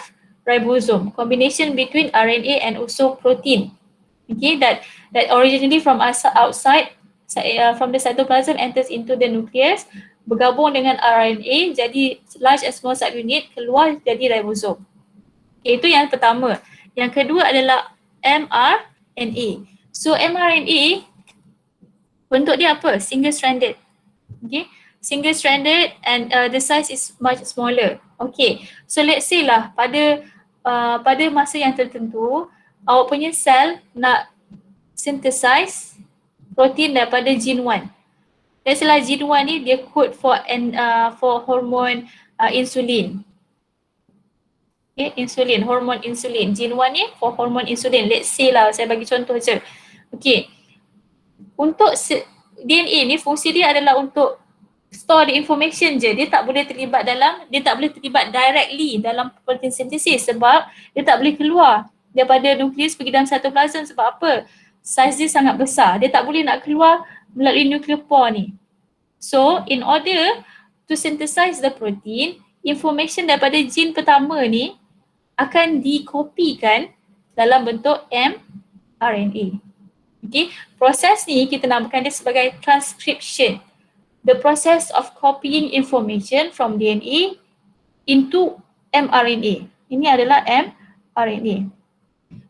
ribosome, combination between RNA and also protein. Okay, that originally from outside, from the cytoplasm enters into the nucleus, bergabung dengan RNA jadi large and small subunit, keluar jadi ribosome. Okay, itu yang pertama. Yang kedua adalah mRNA. So mRNA bentuk dia apa? Single stranded. Okay, single stranded and the size is much smaller. Okay, so let's say lah pada masa yang tertentu awak punya sel nak synthesize protein daripada gene 1. Let's say lah gene 1 ni dia code for hormone insulin. Okay, insulin, hormon insulin. Gene 1 ni for hormon insulin. Let's say lah, saya bagi contoh je. Okay, untuk DNA ni fungsi dia adalah untuk store the information je. Dia tak boleh terlibat directly dalam protein synthesis sebab dia tak boleh keluar daripada nukleus pergi dalam cytoplasm. Sebab apa? Size dia sangat besar. Dia tak boleh nak keluar melalui nuclear pore ni. So, in order to synthesize the protein, information daripada gene pertama ni akan dikopikan dalam bentuk mRNA. Okay, proses ni kita namakan dia sebagai transcription. The process of copying information from DNA into mRNA. Ini adalah mRNA.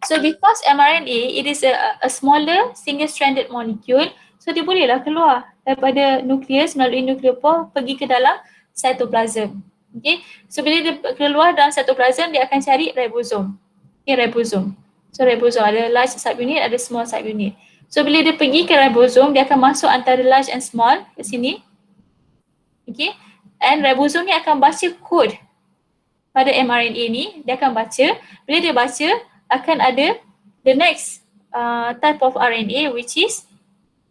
So because mRNA, it is a smaller single-stranded molecule, so dia bolehlah keluar daripada nukleus melalui nuclear pore pergi ke dalam cytoplasm. Okay, so bila dia keluar dalam cytoplasm, dia akan cari ribosome. Okay, ribosome. So ribosome ada large subunit, ada small subunit. So bila dia pergi ke ribosome, dia akan masuk antara large and small ke sini. Okay, and ribosome ni akan baca kod pada mRNA ni, dia akan baca. Bila dia baca, akan ada the next type of RNA which is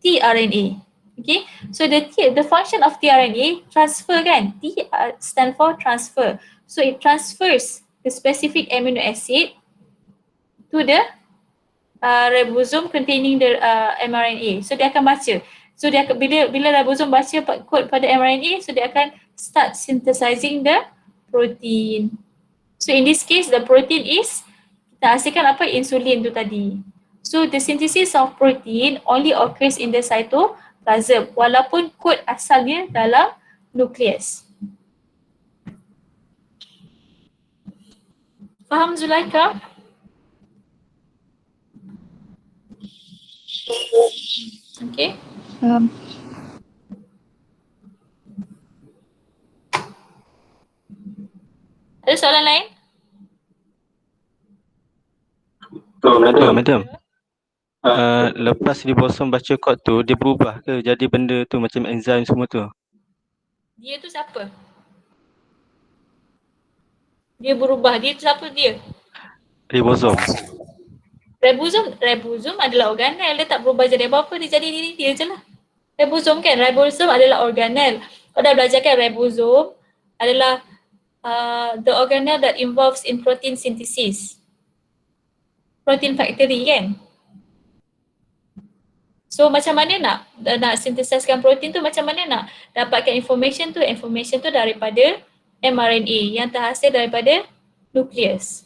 tRNA. Okay, so the function of tRNA transfer kan, T stand for transfer. So it transfers the specific amino acid to the ribosome containing the mRNA. So dia akan baca. So dia akan, bila ribosome baca kod pada mRNA, so dia akan start synthesizing the protein. So in this case, the protein is, kita hasilkan apa? Insulin tu tadi. So the synthesis of protein only occurs in the cytoplasm walaupun kod asalnya dalam nukleus. Faham Zulaika? Okay. Ada soalan lain? Madam. Lepas ribosom baca kod tu, dia berubah ke jadi benda tu macam enzim semua tu? Dia tu siapa? Dia berubah. Dia tu siapa dia? Ribosom. Ribosome adalah organel. Dia tak berubah jadi apa-apa. Dia jadi diri dia je lah. Ribosome kan? Ribosome adalah organel. Kau dah belajar kan ribosome adalah the organelle that involves in protein synthesis. Protein factory kan? So macam mana nak synthesiskan protein tu, macam mana nak dapatkan information tu daripada mRNA yang terhasil daripada nukleus.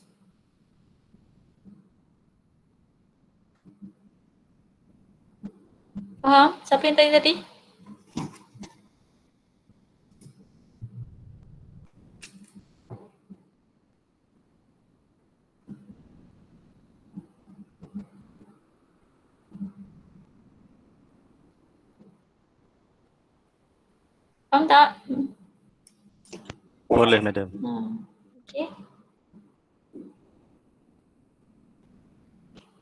Faham? Siapa yang tanya tadi? Faham tak? Boleh, Madam. Okay.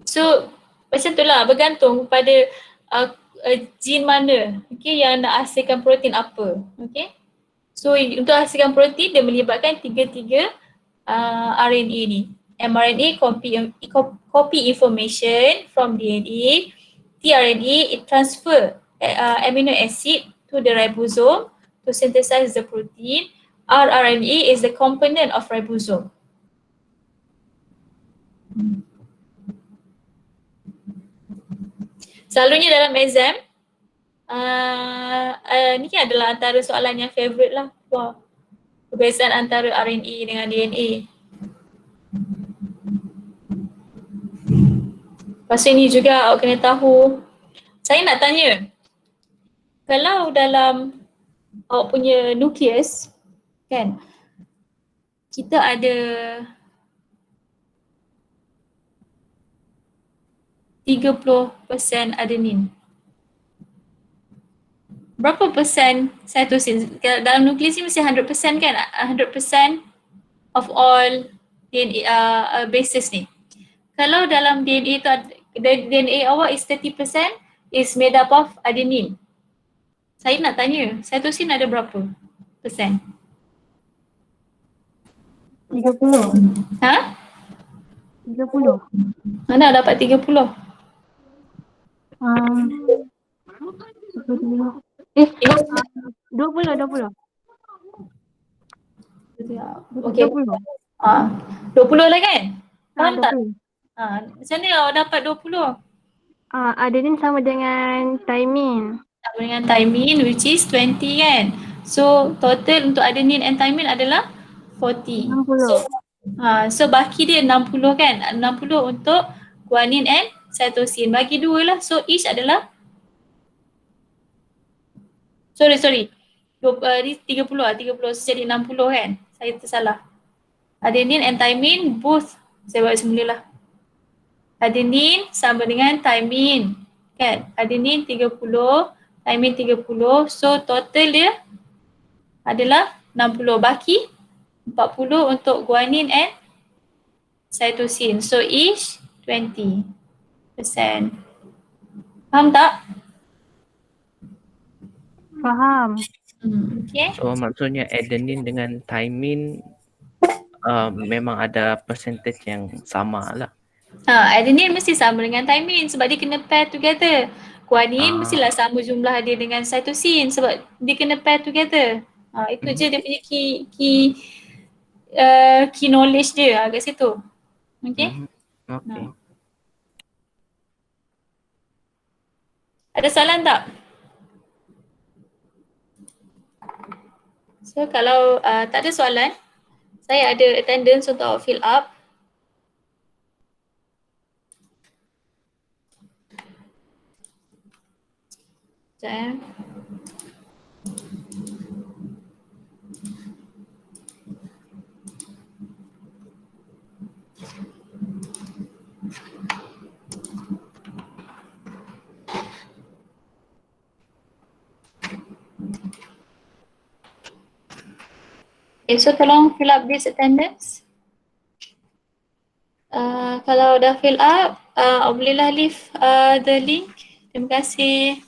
So macam tu lah, bergantung pada gene mana yang nak hasilkan protein apa. Okay. So untuk hasilkan protein dia melibatkan tiga-tiga RNA ni. mRNA copy information from DNA. tRNA it transfer amino acid to the ribosome to synthesize the protein. rRNA is the component of ribosome. Selalunya dalam exam, ni adalah antara soalan yang favourite lah. Wah, perbezaan antara RNA dengan DNA. Lepas ini juga awak kena tahu, saya nak tanya, kalau dalam awak punya nukleus, kan, kita ada 30% adenin. Berapa persen cytosine? Dalam nukleus ni mesti 100% kan? 100% of all DNA bases ni. Kalau dalam DNA tu, DNA awak is 30% is made up of adenin. Saya nak tanya, cytosine ada berapa persen? 30. Ha? 30. Mana dapat 30? 20. 20. Okey. 20 lah kan? Faham tak? 20. Macam mana awak dapat 20? Adenin sama dengan thymine. Sama dengan thymine which is 20 kan? So total untuk adenin and thymine adalah 40. 60. So baki dia 60 kan? 60 untuk guanin and cytosine. Bagi dua lah. So each adalah Sorry. 30 lah. 30 so jadi 60 kan? Saya tersalah. Adenin and thymine both. Saya buat semula lah. Adenin sama dengan thymine. Kan? Adenin 30, thymine 30. So total dia adalah 60. Baki 40 untuk guanin and cytosine. So each 20%. Faham tak? Faham. Okay. So maksudnya adenin dengan thymine memang ada percentage yang sama lah. Adenin mesti sama dengan thymine sebab dia kena pair together. Guanin mestilah sama jumlah dia dengan cytosine sebab dia kena pair together. Itu je dia punya key knowledge dia kat situ. Okay? Okay. Ada soalan tak? So kalau tak ada soalan, saya ada attendance untuk awak fill up. Sekejap. Okay, so tolong fill up this attendance. Kalau dah fill up, bolehlah leave the link. Terima kasih.